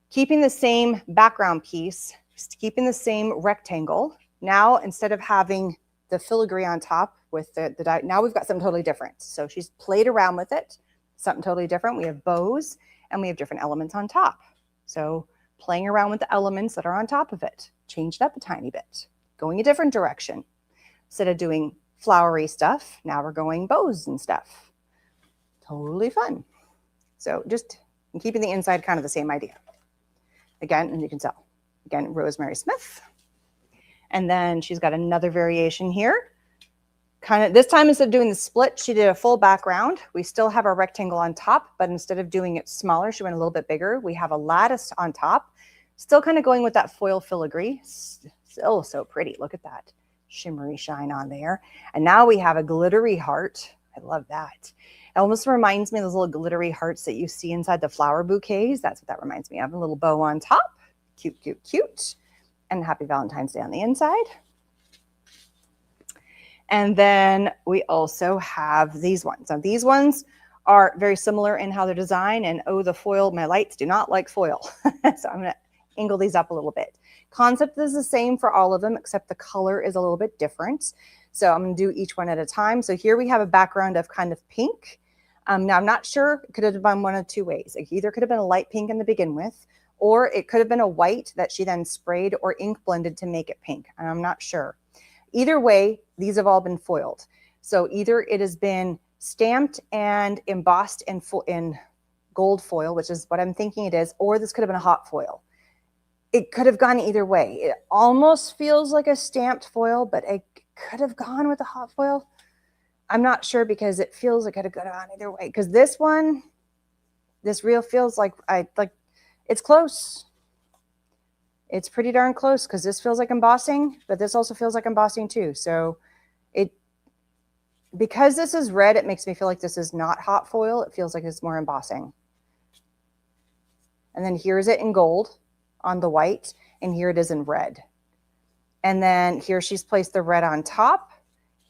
keeping the same background piece, keeping the same rectangle. Now, instead of having the filigree on top with the now we've got something totally different. So she's played around with it, something totally different. We have bows and we have different elements on top. So playing around with the elements that are on top of it, changed up a tiny bit, going a different direction. Instead of doing flowery stuff, now we're going bows and stuff. Totally fun. So just keeping the inside kind of the same idea. Again, and you can tell, again, Rosemary Smith. And then she's got another variation here. Kind of this time, instead of doing the split, she did a full background. We still have our rectangle on top, but instead of doing it smaller, she went a little bit bigger. We have a lattice on top, still kind of going with that foil filigree. Still so pretty. Look at that shimmery shine on there. And now we have a glittery heart. I love that. It almost reminds me of those little glittery hearts that you see inside the flower bouquets. That's what that reminds me of. A little bow on top. Cute, cute, cute. And Happy Valentine's Day on the inside. And then we also have these ones. Now these ones are very similar in how they're designed. And oh, the foil, my lights do not like foil. So I'm going to angle these up a little bit. Concept is the same for all of them, except the color is a little bit different. So I'm going to do each one at a time. So here we have a background of kind of pink. Now I'm not sure, it could have been one of two ways. It either could have been a light pink in the begin with, or it could have been a white that she then sprayed or ink blended to make it pink. And I'm not sure. Either way, these have all been foiled. So either it has been stamped and embossed in gold foil, which is what I'm thinking it is, or this could have been a hot foil. It could have gone either way. It almost feels like a stamped foil, but it could have gone with a hot foil. I'm not sure because it feels like it could have gone either way. Because this one, this reel feels like it's close. It's pretty darn close because this feels like embossing, but this also feels like embossing too. So because this is red, it makes me feel like this is not hot foil. It feels like it's more embossing. And then here's it in gold on the white, and here it is in red. And then here she's placed the red on top.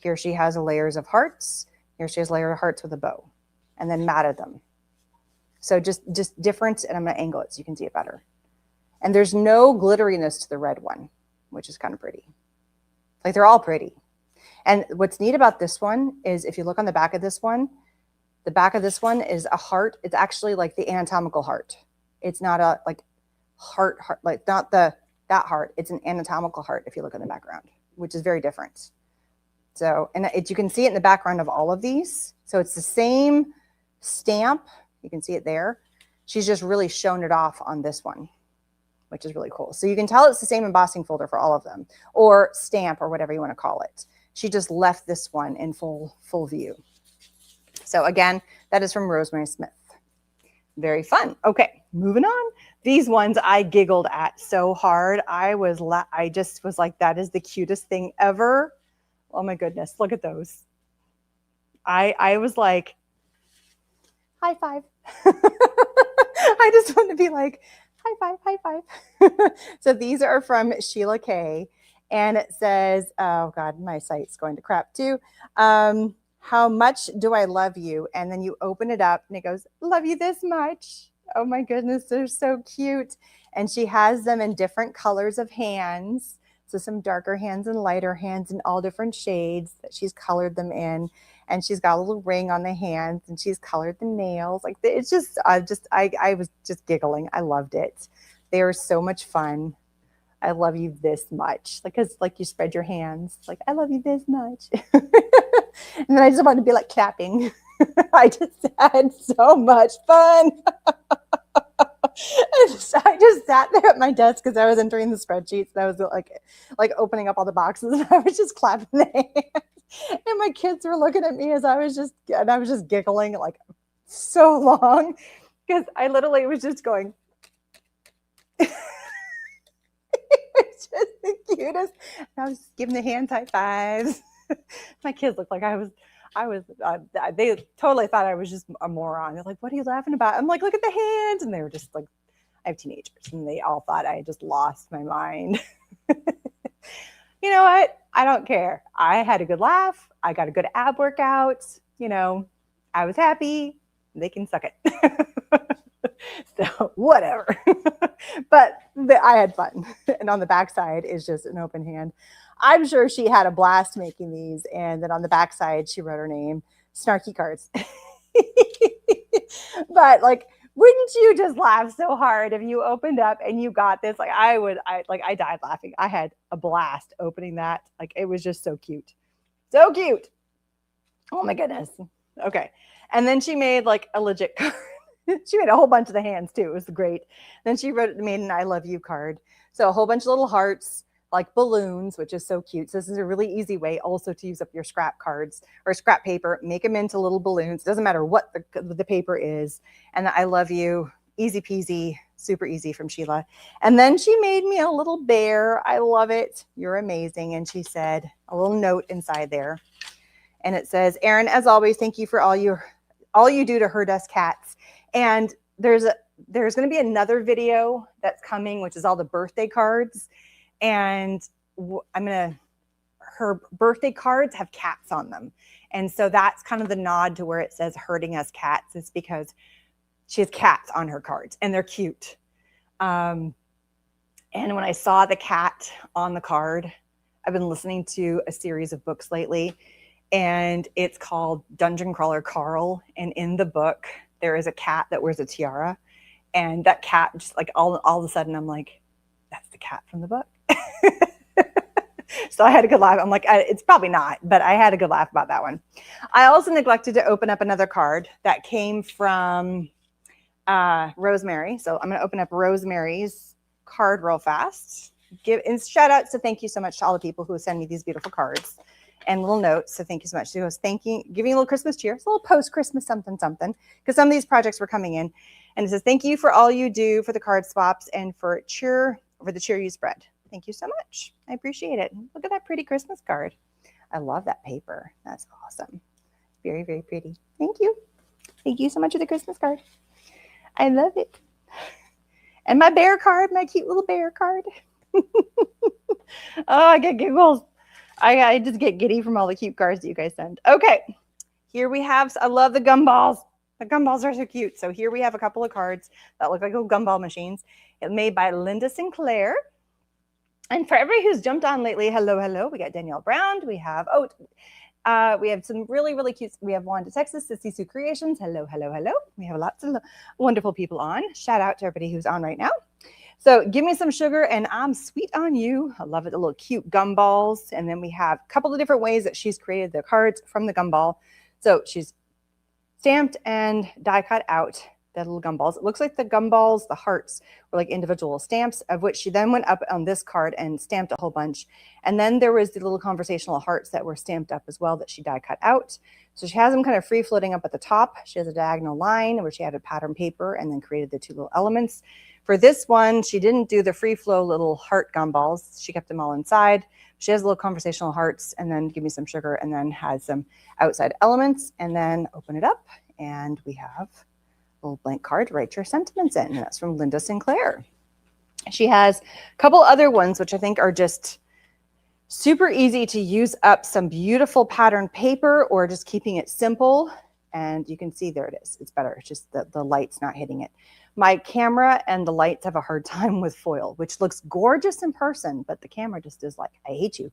Here she has layers of hearts. Here she has layers of hearts with a bow, and then matted them. So just different, and I'm going to angle it so you can see it better. And there's no glitteriness to the red one, which is kind of pretty. Like they're all pretty. And what's neat about this one is if you look on the back of this one, the back of this one is a heart. It's actually like the anatomical heart. It's not a like heart, like not that heart. It's an anatomical heart if you look in the background, which is very different. So, and you can see it in the background of all of these. So it's the same stamp. You can see it there. She's just really shown it off on this one, which is really cool. So you can tell it's the same embossing folder for all of them, or stamp, or whatever you want to call it. She just left this one in full view. So again, that is from Rosemary Smith. Very fun. Okay, moving on. These ones I giggled at so hard. I just was like, that is the cutest thing ever. Oh my goodness, look at those. I was like, high five. I just want to be like, high five, high five. So these are from Sheila K. And it says, oh God, my site's going to crap too. How much do I love you? And then you open it up and it goes, love you this much. Oh my goodness, they're so cute. And she has them in different colors of hands. So some darker hands and lighter hands in all different shades that she's colored them in. And she's got a little ring on the hands and she's colored the nails. Like it's just, I was just giggling. I loved it. They were so much fun. I love you this much. Because like you spread your hands, like I love you this much. And then I just wanted to be like clapping. I just had so much fun. I just sat there at my desk because I was entering the spreadsheets and I was like opening up all the boxes and I was just clapping the hands. And my kids were looking at me as I was just giggling like so long because I literally was just going. It was just the cutest. I was giving the hand high fives. My kids looked like they totally thought I was just a moron. They're like, what are you laughing about? I'm like, look at the hands. And they were just like, I have teenagers and they all thought I had just lost my mind. You know what? I don't care. I had a good laugh. I got a good ab workout. You know, I was happy. They can suck it. So whatever. But I had fun. And on the backside is just an open hand. I'm sure she had a blast making these. And then on the backside, she wrote her name, Snarky Cards. But like, wouldn't you just laugh so hard if you opened up and you got this? Like I died laughing. I had a blast opening that. Like it was just so cute. So cute. Oh my goodness. Okay. And then she made like a legit card. She made a whole bunch of the hands too. It was great. Then she made an I love you card. So a whole bunch of little hearts, like balloons, which is so cute. So this is a really easy way also to use up your scrap cards or scrap paper, make them into little balloons. It doesn't matter what the paper is. And the I love you, easy peasy, super easy from Sheila. And then she made me a little bear. I love it. You're amazing. And she said a little note inside there. And it says, Erin, as always, thank you for all you do to herd us cats. And there's going to be another video that's coming, which is all the birthday cards. And her birthday cards have cats on them. And so that's kind of the nod to where it says herding us cats. It's because she has cats on her cards and they're cute. And when I saw the cat on the card, I've been listening to a series of books lately and it's called Dungeon Crawler Carl. And in the book, there is a cat that wears a tiara. And that cat just like all of a sudden, I'm like, that's the cat from the book. So I had a good laugh. I'm like, it's probably not, but I had a good laugh about that one. I also neglected to open up another card that came from Rosemary. So I'm going to open up Rosemary's card real fast. And shout outs to thank you so much to all the people who send me these beautiful cards and little notes. So thank you so much. She goes, giving a little Christmas cheer. It's a little post-Christmas something, because some of these projects were coming in. And it says, thank you for all you do for the card swaps and for the cheer you spread. Thank you so much. I appreciate it. Look at that pretty Christmas card. I love that paper. That's awesome. Very, very pretty. Thank you. Thank you so much for the Christmas card. I love it. And my bear card, my cute little bear card. Oh, I get giggles. I just get giddy from all the cute cards that you guys send. Okay. Here we have, I love the gumballs. The gumballs are so cute. So here we have a couple of cards that look like little gumball machines. It's made by Linda Sinclair. And for everybody who's jumped on lately, hello, hello. We got Danielle Brown. We have some really, really cute. We have Wanda Texas, Sissy Sue Creations. Hello, hello, hello. We have lots of wonderful people on. Shout out to everybody who's on right now. So give me some sugar and I'm sweet on you. I love it. The little cute gumballs. And then we have a couple of different ways that she's created the cards from the gumball. So she's stamped and die cut out the little gumballs. It looks like the gumballs, the hearts, were like individual stamps, of which she then went up on this card and stamped a whole bunch. And then there was the little conversational hearts that were stamped up as well that she die cut out. So she has them kind of free floating up at the top. She has a diagonal line where she added pattern paper and then created the two little elements. For this one, she didn't do the free flow little heart gumballs. She kept them all inside. She has little conversational hearts and then give me some sugar and then has some outside elements and then open it up. And we have a little blank card to write your sentiments in. And that's from Linda Sinclair. She has a couple other ones, which I think are just super easy to use up some beautiful pattern paper or just keeping it simple. And you can see there it is. It's better. It's just the light's not hitting it. My camera and the lights have a hard time with foil, which looks gorgeous in person, but the camera just is like, I hate you.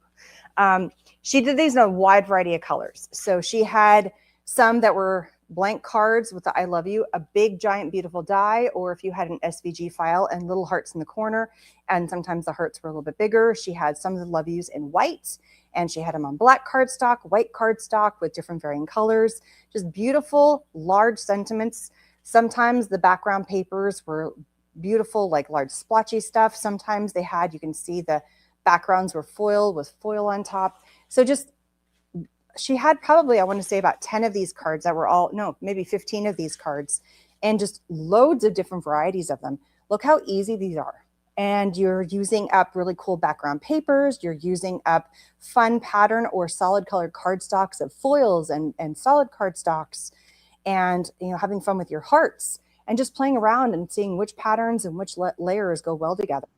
She did these in a wide variety of colors. So she had some that were blank cards with the I love you, a big, giant, beautiful die, or if you had an SVG file and little hearts in the corner, and sometimes the hearts were a little bit bigger. She had some of the love yous in white, and she had them on black cardstock, white cardstock with different varying colors, just beautiful, large sentiments. Sometimes the background papers were beautiful, like large splotchy stuff. Sometimes they had, you can see the backgrounds were foil with foil on top. So just, she had probably, I want to say about 10 of these cards that were all, no, maybe 15 of these cards, and just loads of different varieties of them. Look how easy these are. And you're using up really cool background papers. You're using up fun pattern or solid colored cardstocks of foils and solid cardstocks, and, you know, having fun with your hearts and just playing around and seeing which patterns and which layers go well together.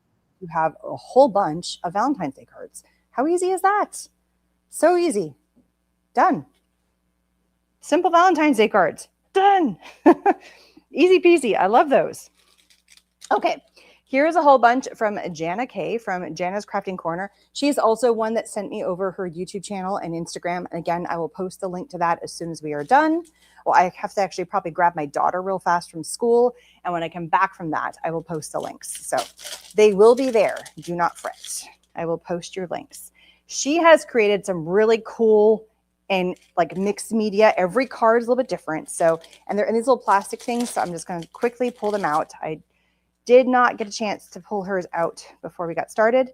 You have a whole bunch of Valentine's Day cards. How easy is that? So easy. Done. Simple Valentine's Day cards. Done. Easy peasy. I love those. Okay. Here's a whole bunch from Jana K from Jana's Crafting Corner. She's also one that sent me over her YouTube channel and Instagram. And again, I will post the link to that as soon as we are done. Well, I have to actually probably grab my daughter real fast from school. And when I come back from that, I will post the links. So they will be there. Do not fret. I will post your links. She has created some really cool and like mixed media. Every card is a little bit different. So, and they're in these little plastic things. So I'm just going to quickly pull them out. I did not get a chance to pull hers out before we got started.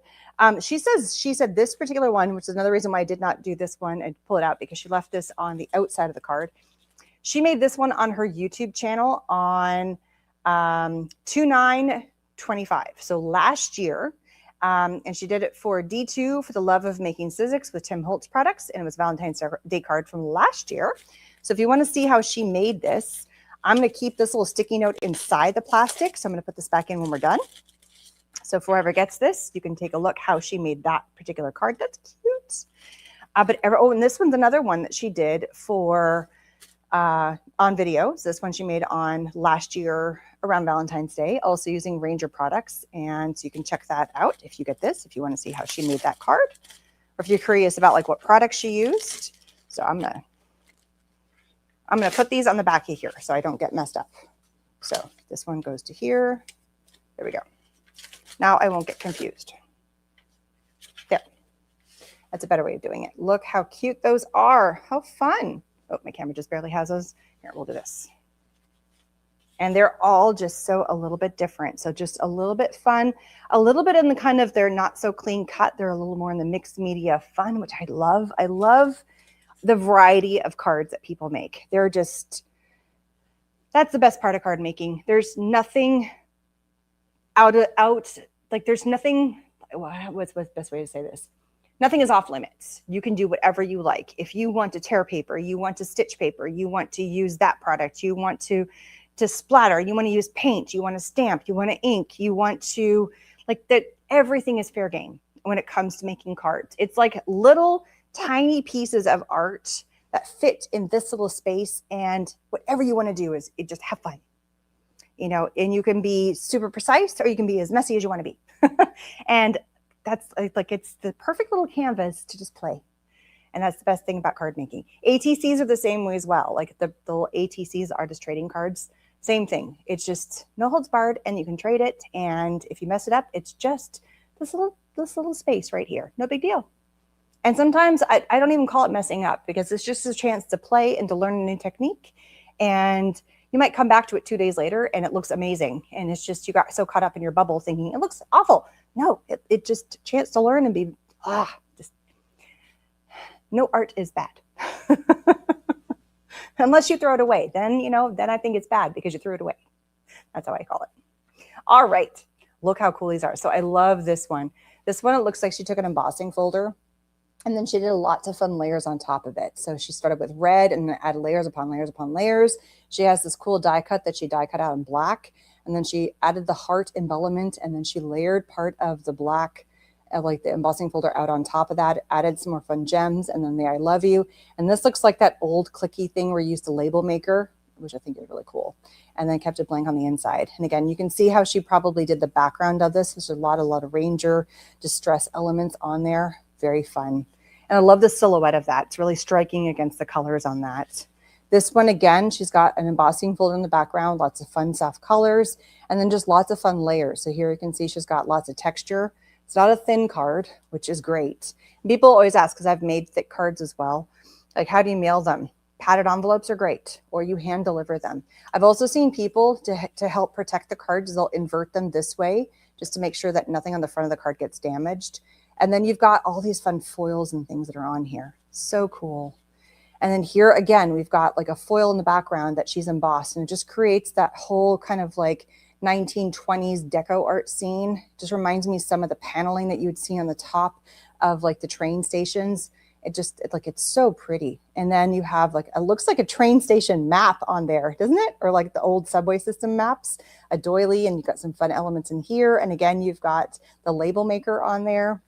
She said this particular one, which is another reason why I did not do this one and pull it out, because she left this on the outside of the card. She made this one on her YouTube channel on 2/9/25. So last year. And she did it for D2 for the love of making Sizzix with Tim Holtz products. And it was Valentine's Day card from last year. So if you want to see how she made this, I'm going to keep this little sticky note inside the plastic. So I'm going to put this back in when we're done. So if whoever gets this, you can take a look how she made that particular card. That's cute. And this one's another one that she did for on video. So this one she made on last year around Valentine's Day, also using Ranger products. And so you can check that out if you get this, if you want to see how she made that card, or if you're curious about like what products she used. So I'm gonna put these on the back of here so I don't get messed up. So this one goes to here. There we go. Now I won't get confused. There. That's a better way of doing it. Look how cute those are. How fun. Oh, my camera just barely has those. Here, we'll do this. And they're all just so a little bit different. So just a little bit fun, a little bit in the kind of, they're not so clean cut. They're a little more in the mixed media fun, which I love. I love the variety of cards that people make. They're just, that's the best part of card making. There's nothing like there's nothing, what's the best way to say this? Nothing is off limits. You can do whatever you like. If you want to tear paper, you want to stitch paper, you want to use that product, you want to splatter, you want to use paint, you want to stamp, you want to ink, you want to, like that, everything is fair game when it comes to making cards. It's like little tiny pieces of art that fit in this little space, and whatever you want to do is just have fun, you know, and you can be super precise or you can be as messy as you want to be. And that's like, it's the perfect little canvas to just play. And that's the best thing about card making. ATCs are the same way as well. Like the little ATCs, artist trading cards, same thing. It's just no holds barred, and you can trade it. And if you mess it up, it's just this little space right here. No big deal. And sometimes I don't even call it messing up, because it's just a chance to play and to learn a new technique. And you might come back to it 2 days later and it looks amazing. And it's just, you got so caught up in your bubble thinking it looks awful. No, it just a chance to learn and be, just no art is bad. Unless you throw it away, then, you know, then I think it's bad because you threw it away. That's how I call it. All right. Look how cool these are. So I love this one. This one, it looks like she took an embossing folder and then she did lots of fun layers on top of it. So she started with red and then added layers upon layers upon layers. She has this cool die cut that she die cut out in black. And then she added the heart embellishment, and then she layered part of the black, like the embossing folder out on top of that, added some more fun gems, and then the I love you. And this looks like that old clicky thing where you used a label maker, which I think is really cool. And then kept it blank on the inside. And again, you can see how she probably did the background of this. There's a lot of Ranger distress elements on there. Very fun. And I love the silhouette of that. It's really striking against the colors on that. This one, again, she's got an embossing folder in the background, lots of fun soft colors, and then just lots of fun layers. So here you can see she's got lots of texture. It's not a thin card, which is great. People always ask, because I've made thick cards as well, like, how do you mail them? Padded envelopes are great, or you hand deliver them. I've also seen people, to help protect the cards, they'll invert them this way just to make sure that nothing on the front of the card gets damaged. And then you've got all these fun foils and things that are on here. So cool. And then here again, we've got like a foil in the background that she's embossed, and it just creates that whole kind of like 1920s deco art scene. Just reminds me of some of the paneling that you would see on the top of like the train stations. It's so pretty. And then you have like, it looks like a train station map on there, doesn't it? Or like the old subway system maps, a doily, and you've got some fun elements in here. And again, you've got the label maker on there.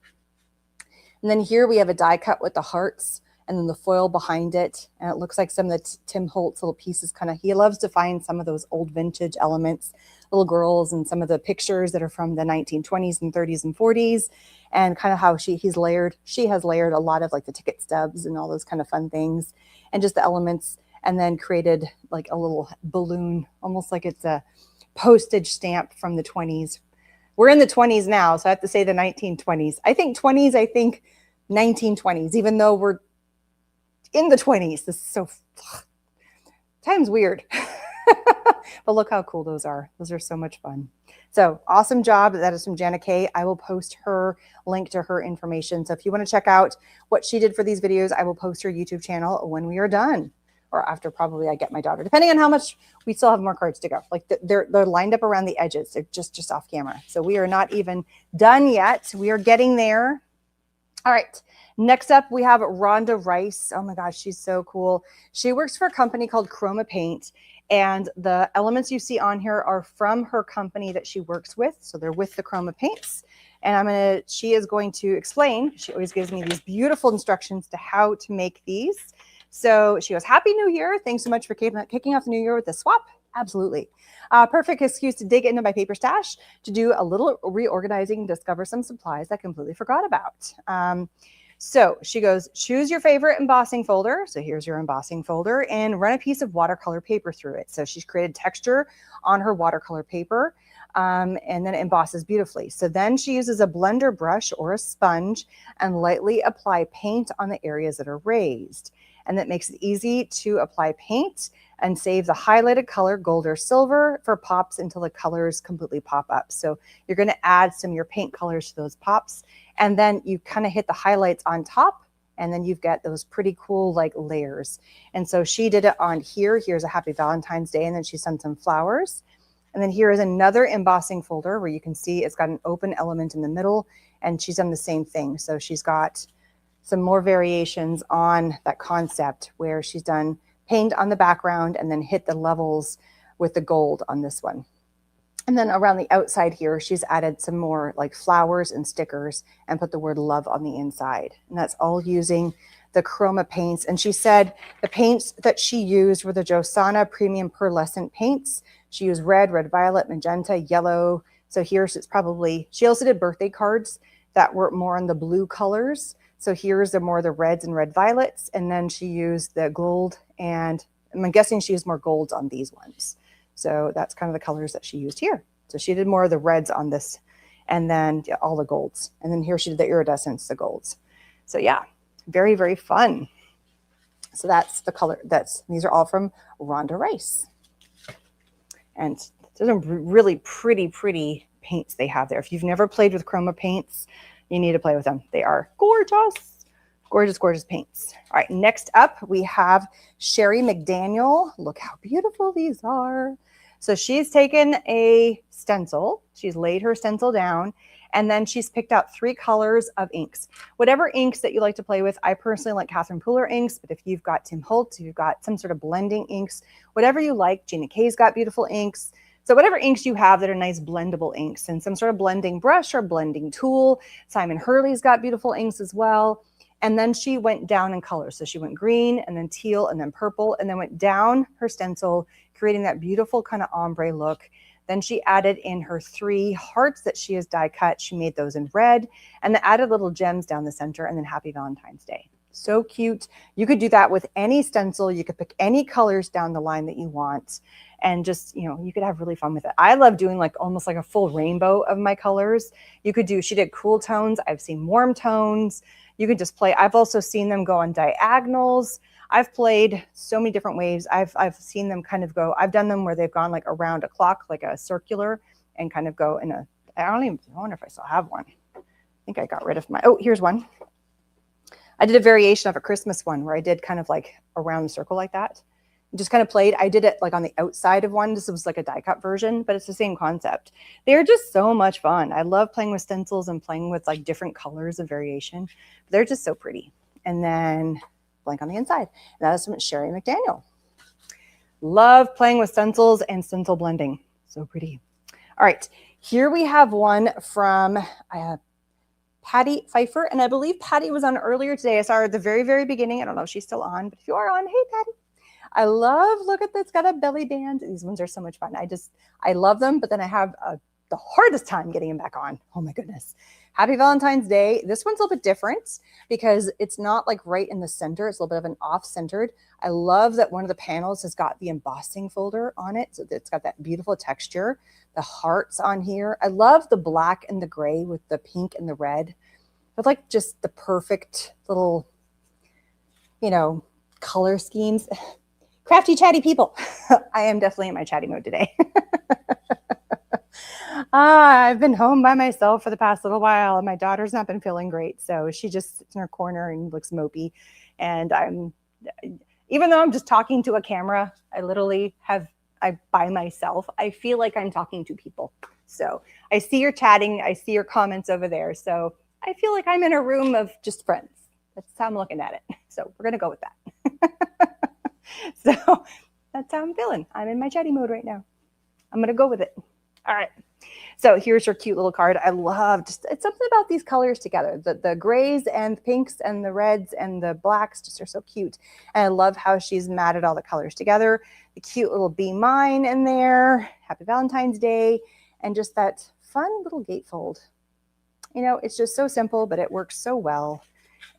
And then here we have a die cut with the hearts and then the foil behind it. And it looks like some of the Tim Holtz little pieces he loves to find some of those old vintage elements, little girls, and some of the pictures that are from the 1920s and 30s and 40s. And kind of how she has layered a lot of like the ticket stubs and all those kind of fun things, and just the elements, and then created like a little balloon, almost like it's a postage stamp from the 20s. We're in the 20s now, so I have to say the 1920s. I think 1920s, even though we're in the 20s. This is so, time's weird. But look how cool those are. Those are so much fun. So awesome job. That is from Jana K. I will post her link to her information. So if you want to check out what she did for these videos, I will post her YouTube channel when we are done, or after probably I get my daughter, depending on how much. We still have more cards to go. Like they're lined up around the edges. They're just off camera. So we are not even done yet. We are getting there. All right. Next up, we have Rhonda Rice. Oh my gosh, she's so cool. She works for a company called Chroma Paint. And the elements you see on here are from her company that she works with. So they're with the Chroma Paints. And she is going to explain. She always gives me these beautiful instructions to how to make these. So she goes, Happy New Year. Thanks so much for kicking off the new year with a swap. Absolutely. Perfect excuse to dig into my paper stash, to do a little reorganizing, discover some supplies I completely forgot about. So she goes, choose your favorite embossing folder. So here's your embossing folder, and run a piece of watercolor paper through it. So she's created texture on her watercolor paper, and then it embosses beautifully. So then she uses a blender brush or a sponge and lightly apply paint on the areas that are raised. And that makes it easy to apply paint and save the highlighted color, gold or silver, for pops until the colors completely pop up. So you're going to add some of your paint colors to those pops, and then you kind of hit the highlights on top, and then you've got those pretty cool like layers. And so she did it on here. Here's a Happy Valentine's Day, and then she's done some flowers. And then here is another embossing folder where you can see it's got an open element in the middle, and she's done the same thing. So she's got some more variations on that concept where she's done paint on the background and then hit the levels with the gold on this one. And then around the outside here, she's added some more like flowers and stickers and put the word love on the inside. And that's all using the Chroma paints. And she said the paints that she used were the Josana Premium Pearlescent paints. She used red, violet, magenta, yellow. So here's, it's probably, she also did birthday cards that were more on the blue colors. So here's the more the reds and red violets. And then she used the gold, and I'm guessing she used more golds on these ones. So that's kind of the colors that she used here. So she did more of the reds on this, and then all the golds. And then here she did the iridescents, the golds. So yeah, very, very fun. So that's the color. These are all from Rhonda Rice. And those are really pretty, pretty paints they have there. If you've never played with Chroma paints, you need to play with them. They are gorgeous, gorgeous, gorgeous paints. All right, next up we have Sherry McDaniel. Look how beautiful these are. So she's taken a stencil, she's laid her stencil down, and then she's picked out 3 colors of inks. Whatever inks that you like to play with. I personally like Catherine Pooler inks, but if you've got Tim Holtz, you've got some sort of blending inks, whatever you like. Gina K's got beautiful inks. So whatever inks you have that are nice blendable inks, and some sort of blending brush or blending tool. Simon Hurley's got beautiful inks as well. And then she went down in colors. So she went green and then teal and then purple, and then went down her stencil, creating that beautiful kind of ombre look. Then she added in her 3 hearts that she has die cut. She made those in red, and then added little gems down the center, and then Happy Valentine's Day. So cute. You could do that with any stencil. You could pick any colors down the line that you want. And just, you know, you could have really fun with it. I love doing like almost like a full rainbow of my colors. You could do, she did cool tones. I've seen warm tones. You could just play. I've also seen them go on diagonals. I've played so many different ways. I've seen them kind of go, I've done them where they've gone like around a clock, like a circular, and kind of go in a, I wonder if I still have one. I think I got rid of my, oh, here's one. I did a variation of a Christmas one where I did kind of like around the circle like that. Just kind of played. I did it like on the outside of one. This was like a die cut version, but it's the same concept. They're just so much fun. I love playing with stencils and playing with like different colors of variation. They're just so pretty. And then blank on the inside. And that is from Sherry McDaniel. Love playing with stencils and stencil blending. So pretty. All right. Here we have one from Patty Pfeiffer. And I believe Patty was on earlier today. I saw her at the very, very beginning. I don't know if she's still on, but if you are on, hey, Patty. I love, look at this, it's got a belly band. These ones are so much fun. I love them, but then I have the hardest time getting them back on. Oh my goodness. Happy Valentine's Day. This one's a little bit different because it's not like right in the center. It's a little bit of an off-centered. I love that one of the panels has got the embossing folder on it. So it's got that beautiful texture. The hearts on here. I love the black and the gray with the pink and the red. But like just the perfect little, you know, color schemes. Crafty, chatty people. I am definitely in my chatty mode today. I've been home by myself for the past little while, and my daughter's not been feeling great. So she just sits in her corner and looks mopey. And even though I'm just talking to a camera, I by myself, I feel like I'm talking to people. So I see your chatting. I see your comments over there. So I feel like I'm in a room of just friends. That's how I'm looking at it. So we're going to go with that. So that's how I'm feeling. I'm in my chatty mode right now. I'm going to go with it. All right. So here's your cute little card. I love just, it's something about these colors together. The grays and the pinks and the reds and the blacks just are so cute. And I love how she's matted all the colors together. The cute little Be Mine in there. Happy Valentine's Day. And just that fun little gatefold. You know, it's just so simple, but it works so well.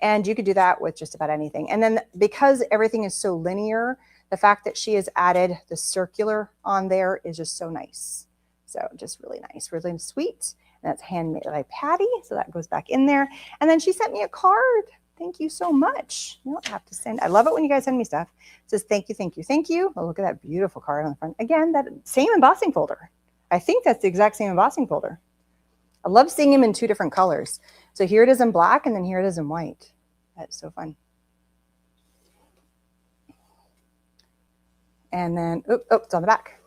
And you could do that with just about anything. And then because everything is so linear, the fact that she has added the circular on there is just so nice. So just really nice, really sweet. And that's handmade by Patty. So that goes back in there. And then she sent me a card. Thank you so much. You don't have to send. I love it when you guys send me stuff. It says thank you, thank you, thank you. Oh, look at that beautiful card on the front. Again, that same embossing folder. I think that's the exact same embossing folder. I love seeing them in two different colors. So here it is in black, and then here it is in white. That's so fun. And then, oh, it's on the back.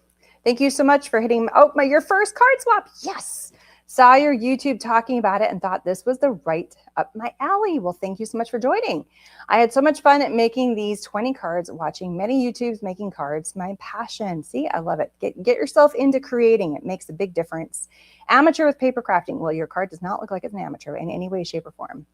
Thank you so much for hitting, your first card swap. Yes. Saw your YouTube talking about it and thought this was the right up my alley. Well, thank you so much for joining. I had so much fun at making these 20 cards, watching many YouTubes making cards, my passion. See, I love it. Get yourself into creating. It makes a big difference. Amateur with paper crafting. Well, your card does not look like it's an amateur in any way, shape, or form.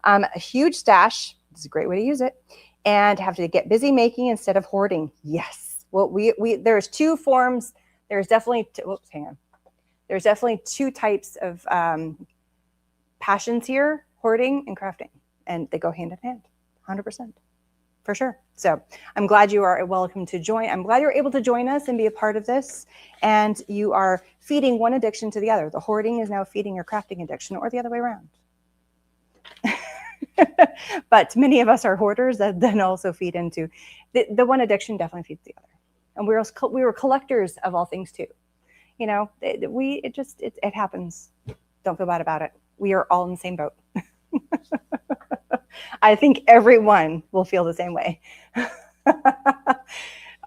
A huge stash. This is a great way to use it. And have to get busy making instead of hoarding. Yes. Well, there's two forms. There's definitely, hang on. There's definitely two types of passions here, hoarding and crafting. And they go hand in hand, 100%, for sure. So I'm glad you are welcome to join. I'm glad you're able to join us and be a part of this. And you are feeding one addiction to the other. The hoarding is now feeding your crafting addiction, or the other way around. But many of us are hoarders that then also feed into, the one addiction definitely feeds the other. And we were collectors of all things too. You know, it happens. Don't feel bad about it. We are all in the same boat. I think everyone will feel the same way.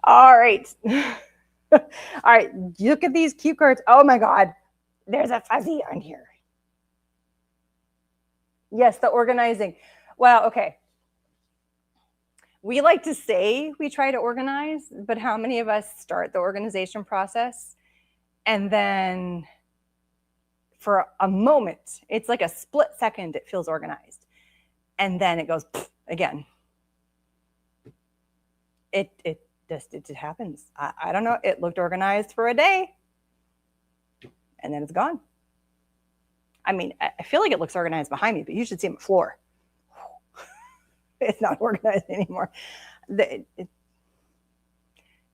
All right. All right. Look at these cute cards. Oh my God. There's a fuzzy on here. Yes, the organizing. Well, okay. We like to say we try to organize, but how many of us start the organization process and then for a moment, it's like a split second, it feels organized. And then it goes again. It just happens. I don't know. It looked organized for a day and then it's gone. I mean, I feel like it looks organized behind me, but you should see my floor. It's not organized anymore.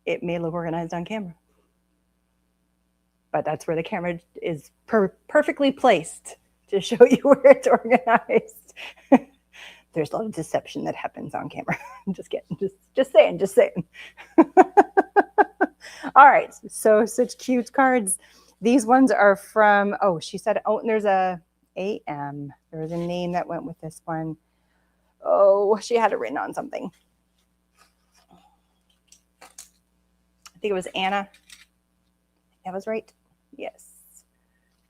It may look organized on camera, but that's where the camera is perfectly placed to show you where it's organized. There's a lot of deception that happens on camera. Just kidding. Just saying. All right. So such cute cards. These ones are from, oh, she said, oh, and there's a AM. There was a name that went with this one. Oh, she had it written on something. I think it was Anna. That was right. Yes.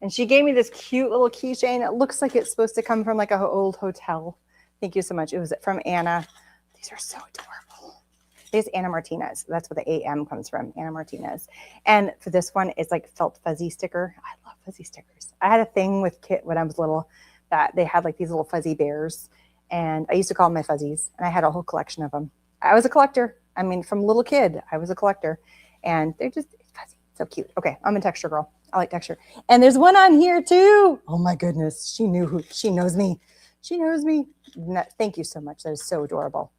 And she gave me this cute little keychain. It looks like it's supposed to come from like an old hotel. Thank you so much. It was from Anna. These are so adorable. This is Anna Martinez. That's where the AM comes from, Anna Martinez. And for this one, it's like felt fuzzy sticker. I love fuzzy stickers. I had a thing with Kit when I was little that they had like these little fuzzy bears. And I used to call them my fuzzies. And I had a whole collection of them. I was a collector. I mean, from little kid, I was a collector. And they're just fuzzy. So cute. Okay, I'm a texture girl. I like texture. And there's one on here too. Oh my goodness. She knows me. She knows me. Thank you so much. That is so adorable.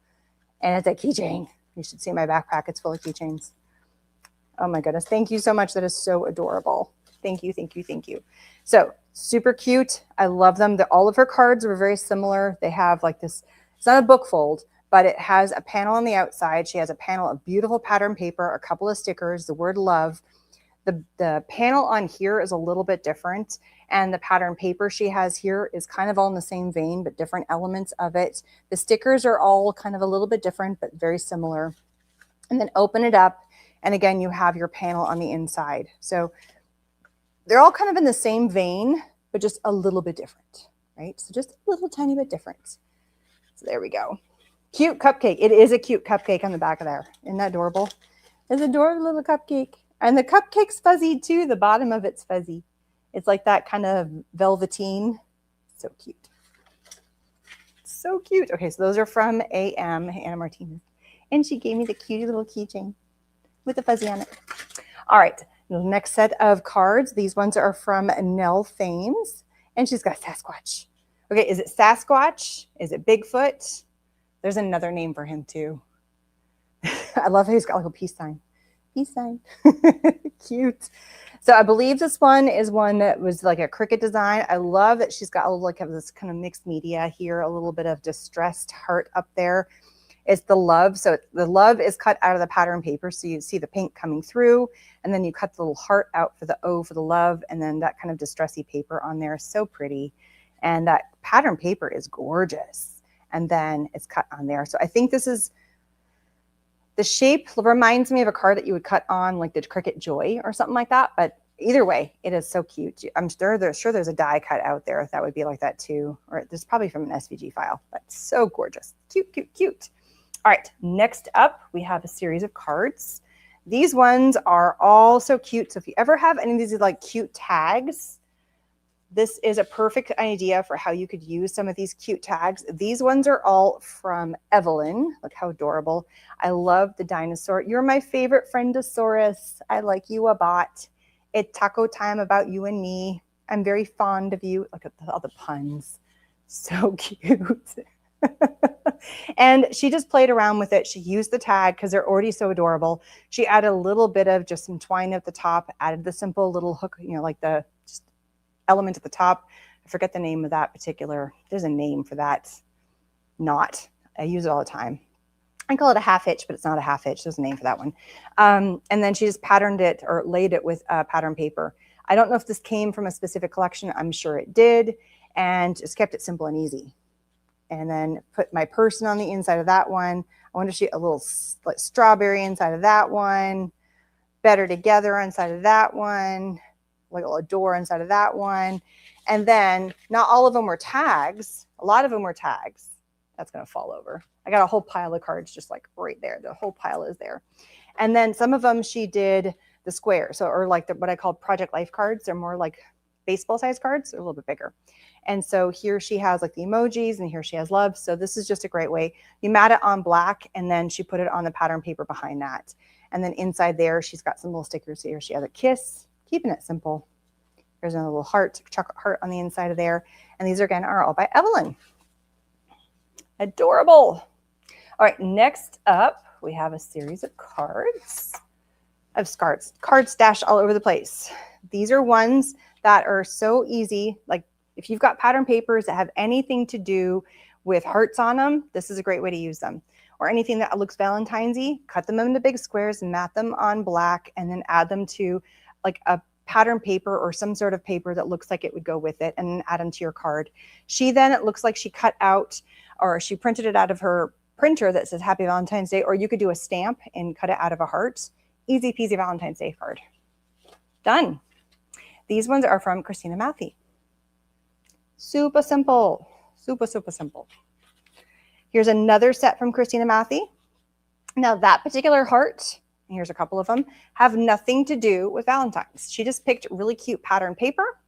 And it's a keychain. You should see my backpack. It's full of keychains. Oh my goodness. Thank you so much. That is so adorable. Thank you. Thank you. Thank you. So super cute. I love them. All of her cards were very similar. They have like this, it's not a book fold, but it has a panel on the outside. She has a panel of beautiful pattern paper, a couple of stickers, the word love. The panel on here is a little bit different. And the pattern paper she has here is kind of all in the same vein, but different elements of it. The stickers are all kind of a little bit different, but very similar. And then open it up. And again, you have your panel on the inside. So they're all kind of in the same vein, but just a little bit different, right? So just a little tiny bit different. So there we go. Cute cupcake. It is a cute cupcake on the back of there. Isn't that adorable? It's an adorable little cupcake. And the cupcake's fuzzy too. The bottom of it's fuzzy. It's like that kind of velveteen. So cute. So cute. Okay, so those are from AM, Anna Martinez. And she gave me the cute little keychain with the fuzzy on it. All right, the next set of cards. These ones are from Nell Thames. And she's got Sasquatch. Okay, is it Sasquatch? Is it Bigfoot? There's another name for him too. I love how he's got like a peace sign. Peace sign. Cute. So I believe this one is one that was like a cricket design. I love that she's got a little like this kind of mixed media here, a little bit of distressed heart up there. It's the love. So the love is cut out of the pattern paper. So you see the pink coming through, and then you cut the little heart out for the O for the love, and then that kind of distressy paper on there. So pretty. And that pattern paper is gorgeous. And then it's cut on there. So I think this is, the shape reminds me of a card that you would cut on like the Cricut Joy or something like that. But either way, it is so cute. I'm sure there's a die cut out there that would be like that too. Or this is probably from an SVG file, but so gorgeous. Cute, cute, cute. All right, next up, we have a series of cards. These ones are all so cute. So if you ever have any of these like cute tags, this is a perfect idea for how you could use some of these cute tags. These ones are all from Evelyn. Look how adorable. I love the dinosaur. You're my favorite friendosaurus. I like you a bot. It's taco time about you and me. I'm very fond of you. Look at all the puns. So cute. And she just played around with it. She used the tag because they're already so adorable. She added a little bit of just some twine at the top, added the simple little hook, you know, like the just element at the top. I forget the name of that particular, there's a name for that knot. I use it all the time. I call it a half hitch, but it's not a half hitch. There's a name for that one. And then she just patterned it or laid it with pattern paper. I don't know if this came from a specific collection. I'm sure it did. And just kept it simple and easy. And then put my person on the inside of that one. I want to shoot a little like strawberry inside of that one. Better together inside of that one. Like a little door inside of that one. And then not all of them were tags. A lot of them were tags. That's going to fall over. I got a whole pile of cards just like right there. The whole pile is there. And then some of them she did the square. So, or like what I call Project Life cards. They're more like baseball size cards. They're a little bit bigger. And so here she has like the emojis and here she has love. So this is just a great way. You mat it on black and then she put it on the pattern paper behind that. And then inside there, she's got some little stickers here. She has a kiss, keeping it simple. There's another little heart, chocolate heart on the inside of there. And these again are all by Evelyn. Adorable. All right, next up, we have a series of cards. Cards stashed all over the place. These are ones that are so easy. Like if you've got pattern papers that have anything to do with hearts on them, this is a great way to use them. Or anything that looks Valentine's-y, cut them into big squares and mat them on black and then add them to like a pattern paper or some sort of paper that looks like it would go with it and then add them to your card. It looks like she cut out or she printed it out of her printer that says Happy Valentine's Day, or you could do a stamp and cut it out of a heart. Easy peasy Valentine's Day card. Done. These ones are from Christina Matthey. Super simple. Super, super simple. Here's another set from Christina Matthey. Now that particular heart, and here's a couple of them, have nothing to do with Valentine's. She just picked really cute pattern paper.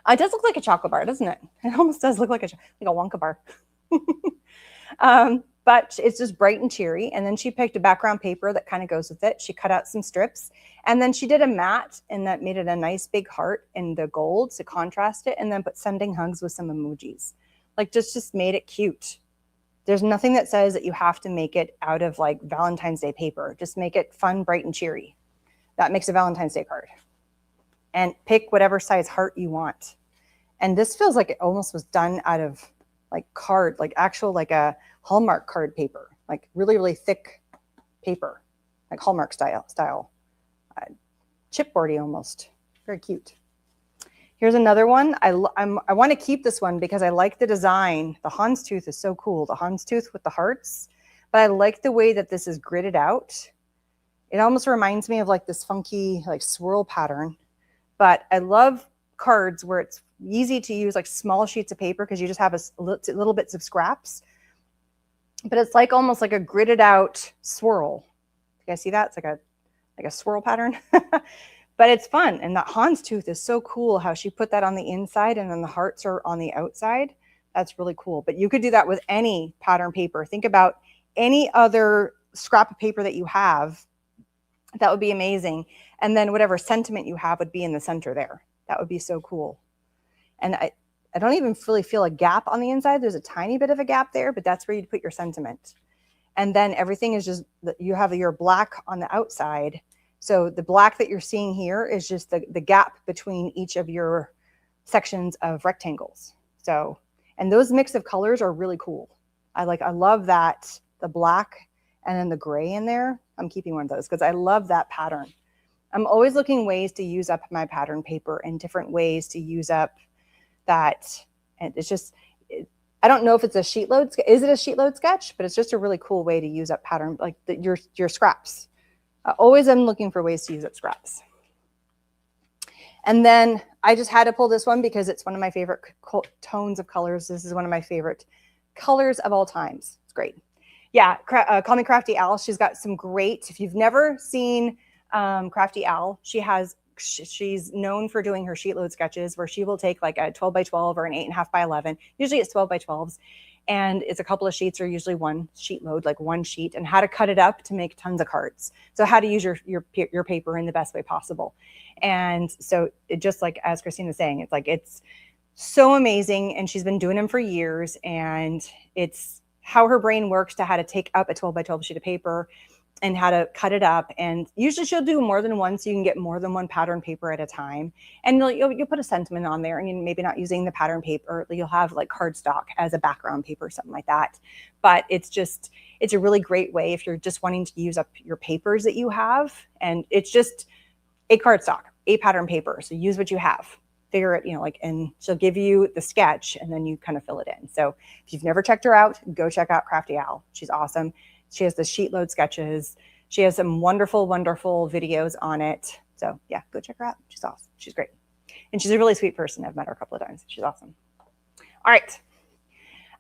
It does look like a chocolate bar, doesn't it? It almost does look like a Wonka bar. But it's just bright and cheery. And then she picked a background paper that kind of goes with it. She cut out some strips and then she did a mat and that made it a nice big heart in the gold to contrast it, and then put sending hugs with some emojis. Like just made it cute. There's nothing that says that you have to make it out of like Valentine's Day paper. Just make it fun, bright, and cheery. That makes a Valentine's Day card. And pick whatever size heart you want. And this feels like it almost was done out of like card, like actual like a Hallmark card paper, like really, really thick paper, like Hallmark style, chipboardy almost. Very cute. Here's another one. I want to keep this one because I like the design. The houndstooth is so cool. The houndstooth with the hearts, but I like the way that this is gridded out. It almost reminds me of like this funky like swirl pattern, but I love cards where it's easy to use like small sheets of paper because you just have little bits of scraps, but it's like almost like a gridded out swirl. You guys see that? It's like a swirl pattern. But it's fun. And that houndstooth is so cool how she put that on the inside and then the hearts are on the outside. That's really cool. But you could do that with any pattern paper. Think about any other scrap of paper that you have. That would be amazing. And then whatever sentiment you have would be in the center there. That would be so cool. And I don't even really feel a gap on the inside. There's a tiny bit of a gap there, but that's where you'd put your sentiment. And then everything is just, you have your black on the outside. So the black that you're seeing here is just the gap between each of your sections of rectangles. So, and those mix of colors are really cool. I love that, the black and then the gray in there. I'm keeping one of those because I love that pattern. I'm always looking ways to use up my pattern paper and different ways to use up that. And it's just, I don't know if it's a sheet load. Is it a sheet load sketch? But it's just a really cool way to use up pattern, like your scraps. Always I'm looking for ways to use up scraps. And then I just had to pull this one because it's one of my favorite tones of colors. This is one of my favorite colors of all times. It's great. Yeah, call me Crafty Al. She's got some great, if you've never seen Crafty Al, she's known for doing her sheet load sketches where she will take like a 12 by 12 or an 8.5 by 11. Usually it's 12 by 12s. And it's a couple of sheets or usually one sheet load, like one sheet, and how to cut it up to make tons of cards. So how to use your paper in the best way possible. And so it just like, as Christine was saying, it's so amazing. And she's been doing them for years, and it's how her brain works to how to take up a 12 by 12 sheet of paper and how to cut it up. And usually she'll do more than one, so you can get more than one pattern paper at a time. And you'll put a sentiment on there, and you're maybe not using the pattern paper. You'll have like cardstock as a background paper, something like that. But it's a really great way if you're just wanting to use up your papers that you have. And it's just a cardstock, a pattern paper. So use what you have. Figure it, and she'll give you the sketch and then you kind of fill it in. So if you've never checked her out, go check out Crafty Al. She's awesome. She has the sheet load sketches. She has some wonderful, wonderful videos on it. So yeah, go check her out. She's awesome. She's great. And she's a really sweet person. I've met her a couple of times. She's awesome. All right.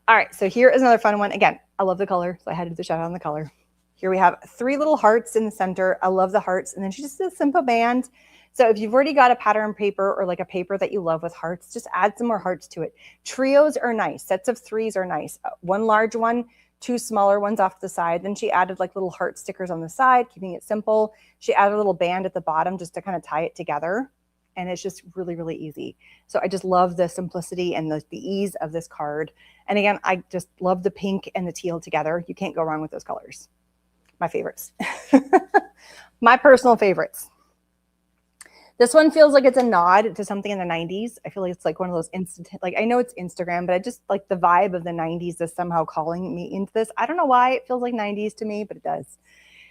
All right. So here is another fun one. Again, I love the color, so I had to do the shout out on the color. Here we have 3 little hearts in the center. I love the hearts. And then she just did a simple band. So if you've already got a pattern paper or like a paper that you love with hearts, just add some more hearts to it. Trios are nice. Sets of 3s are nice. One large one, 2 smaller ones off to the side. Then she added like little heart stickers on the side, keeping it simple. She added a little band at the bottom just to kind of tie it together. and it's just really, really easy. So I just love the simplicity and the ease of this card. And again, I just love the pink and the teal together. You can't go wrong with those colors. My favorites. My personal favorites. This one feels like it's a nod to something in the 90s. I feel like it's like one of those instant, like I know it's Instagram, but I just like the vibe of the 90s is somehow calling me into this. I don't know why it feels like 90s to me, but it does.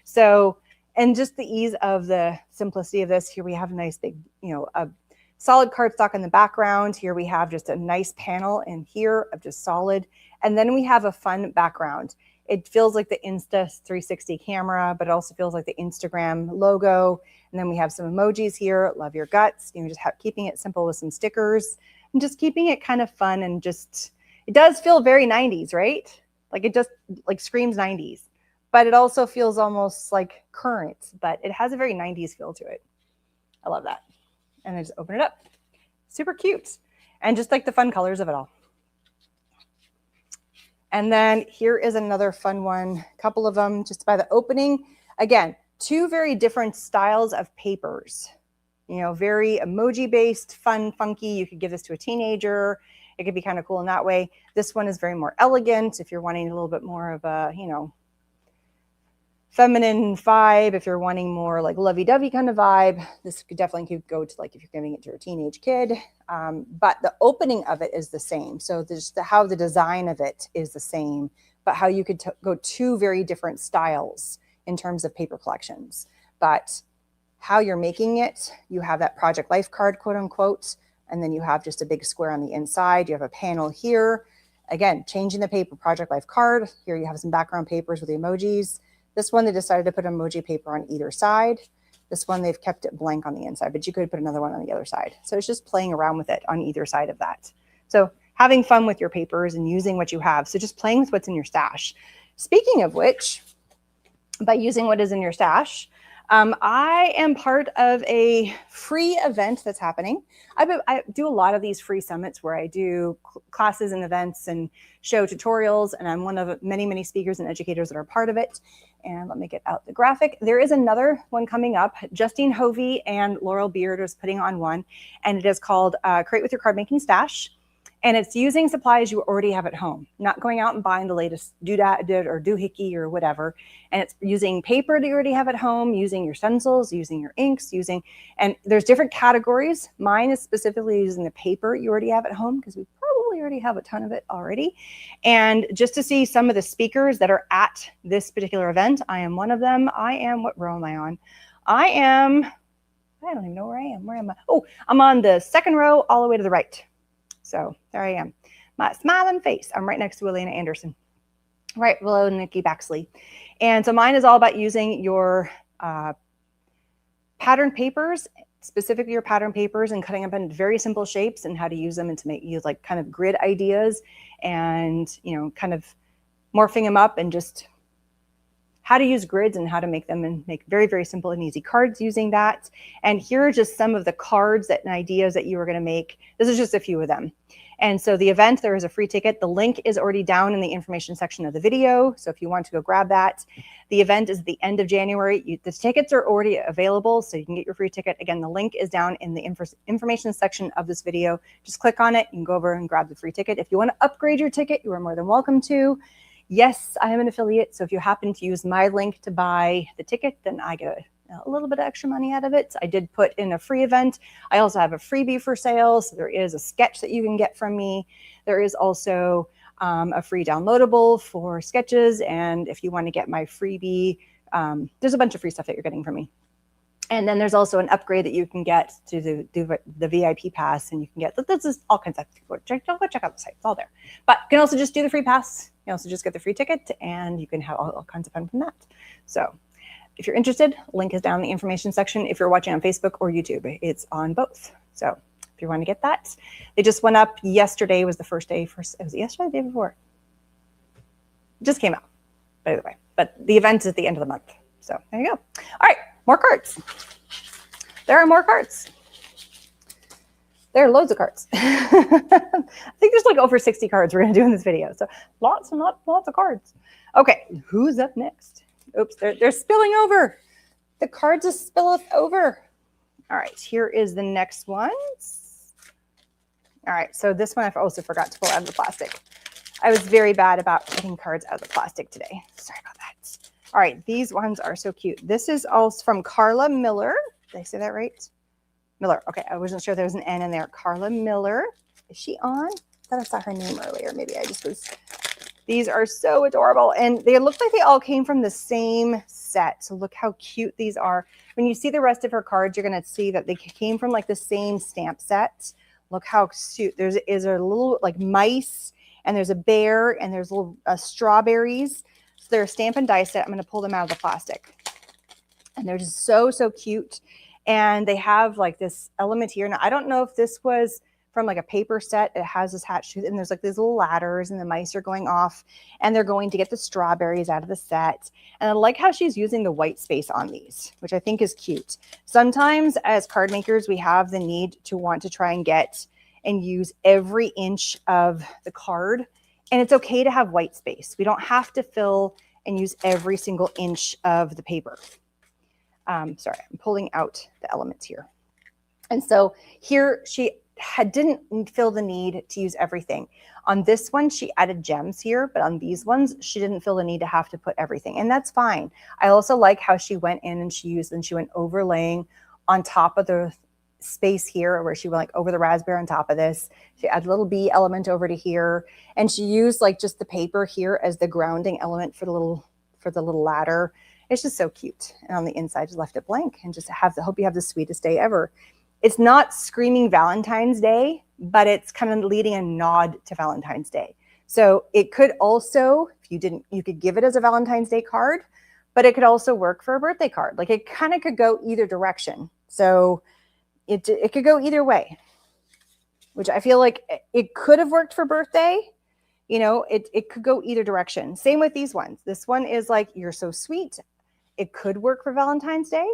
So, and just the ease of the simplicity of this. Here we have a nice big, you know, a solid cardstock in the background. Here we have just a nice panel in here of just solid. And then we have a fun background. It feels like the Insta 360 camera, but it also feels like the Instagram logo. And then we have some emojis here. Love your guts. You know, just keeping it simple with some stickers and just keeping it kind of fun and just, it does feel very 90s, right? Like it just like screams 90s, but it also feels almost like current, but it has a very 90s feel to it. I love that. And I just open it up. Super cute. And just like the fun colors of it all. And then here is another fun one, a couple of them just by the opening. Again, two very different styles of papers, you know, very emoji based, fun, funky. You could give this to a teenager. It could be kind of cool in that way. This one is very more elegant if you're wanting a little bit more of a, you know, feminine vibe. If you're wanting more like lovey-dovey kind of vibe, this could definitely go to like if you're giving it to a teenage kid. But the opening of it is the same. So how the design of it is the same, but how you could go two very different styles in terms of paper collections. But how you're making it, you have that project life card, quote unquote, and then you have just a big square on the inside. You have a panel here. Again, changing the paper, project life card. Here you have some background papers with the emojis. This one, they decided to put emoji paper on either side. This one, they've kept it blank on the inside, but you could put another one on the other side. So it's just playing around with it on either side of that. So having fun with your papers and using what you have. So just playing with what's in your stash. Speaking of which, by using what is in your stash, I am part of a free event that's happening. I do a lot of these free summits where I do classes and events and show tutorials, and I'm one of many, many speakers and educators that are part of it. And let me get out the graphic. There is another one coming up. Justine Hovey and Laurel Beard is putting on one, and it is called Create with Your Card Making Stash. And it's using supplies you already have at home, not going out and buying the latest doodad or doohickey or whatever. And it's using paper that you already have at home, using your stencils, using your inks, and there's different categories. Mine is specifically using the paper you already have at home because we probably already have a ton of it already. And just to see some of the speakers that are at this particular event, I am one of them. What row am I on? I don't even know where I am. Where am I? Oh, I'm on the second row all the way to the right. So there I am, my smiling face. I'm right next to Elena Anderson, right below Nikki Baxley. And so mine is all about using your pattern papers, specifically your pattern papers, and cutting up into very simple shapes and how to use them and to use like kind of grid ideas and, you know, kind of morphing them up and just how to use grids and how to make them and make very, very simple and easy cards using that. And here are just some of the cards and ideas that you are going to make. This is just a few of them. And so the event, there is a free ticket. The link is already down in the information section of the video. So if you want to go grab that, the event is at the end of January. The tickets are already available, so you can get your free ticket. Again, the link is down in the information section of this video. Just click on it. You can go over and grab the free ticket. If you want to upgrade your ticket, you are more than welcome to. Yes, I am an affiliate, so if you happen to use my link to buy the ticket, then I get a little bit of extra money out of it. I did put in a free event. I also have a freebie for sale, so there is a sketch that you can get from me. There is also a free downloadable for sketches, and if you want to get my freebie, there's a bunch of free stuff that you're getting from me. And then there's also an upgrade that you can get to the VIP pass, and you can get, this is all kinds of, go check out the site, it's all there. But you can also just do the free pass. You can also just get the free ticket, and you can have all kinds of fun from that. So if you're interested, link is down in the information section. If you're watching on Facebook or YouTube, it's on both. So if you want to get that, they just went up yesterday, was the first day, was it yesterday or the day before? It just came out, by the way. But the event is at the end of the month. So there you go. All right, more cards. There are more cards. There are loads of cards. I think there's like over 60 cards we're going to do in this video. So lots and lots of cards. Okay, who's up next? Oops, they're spilling over. The cards are spilleth over. All right, here is the next one. All right, so this one I also forgot to pull out of the plastic. I was very bad about getting cards out of the plastic today. Sorry about that. All right, these ones are so cute. This is also from Carla Miller. Did I say that right? Miller. Okay, I wasn't sure there was an N in there. Carla Miller. Is she on? I thought I saw her name earlier. Maybe I just was. These are so adorable. And they look like they all came from the same set. So look how cute these are. When you see the rest of her cards, you're going to see that they came from like the same stamp set. Look how cute. There's a little like mice, and there's a bear, and there's little strawberries. So they're a stamp and die set. I'm going to pull them out of the plastic. And they're just so, so cute. And they have like this element here. Now, I don't know if this was from like a paper set. It has this hat shoot, and there's like these little ladders, and the mice are going off, and they're going to get the strawberries out of the set. And I like how she's using the white space on these, which I think is cute. Sometimes as card makers, we have the need to want to try and get and use every inch of the card. And it's okay to have white space. We don't have to fill and use every single inch of the paper. Sorry, I'm pulling out the elements here. And so here she didn't feel the need to use everything. On this one, she added gems here, but on these ones, she didn't feel the need to have to put everything. And that's fine. I also like how she went in and she went overlaying on top of the space here, where she went like over the raspberry on top of this. She added a little bee element over to here. And she used like just the paper here as the grounding element for the little ladder. It's just so cute. And on the inside, just left it blank and just hope you have the sweetest day ever. It's not screaming Valentine's Day, but it's kind of leading a nod to Valentine's Day. So it could also, if you didn't, you could give it as a Valentine's Day card, but it could also work for a birthday card. Like it kind of could go either direction. So it could go either way, which I feel like it could have worked for birthday. You know, it could go either direction. Same with these ones. This one is like, you're so sweet. It could work for Valentine's Day,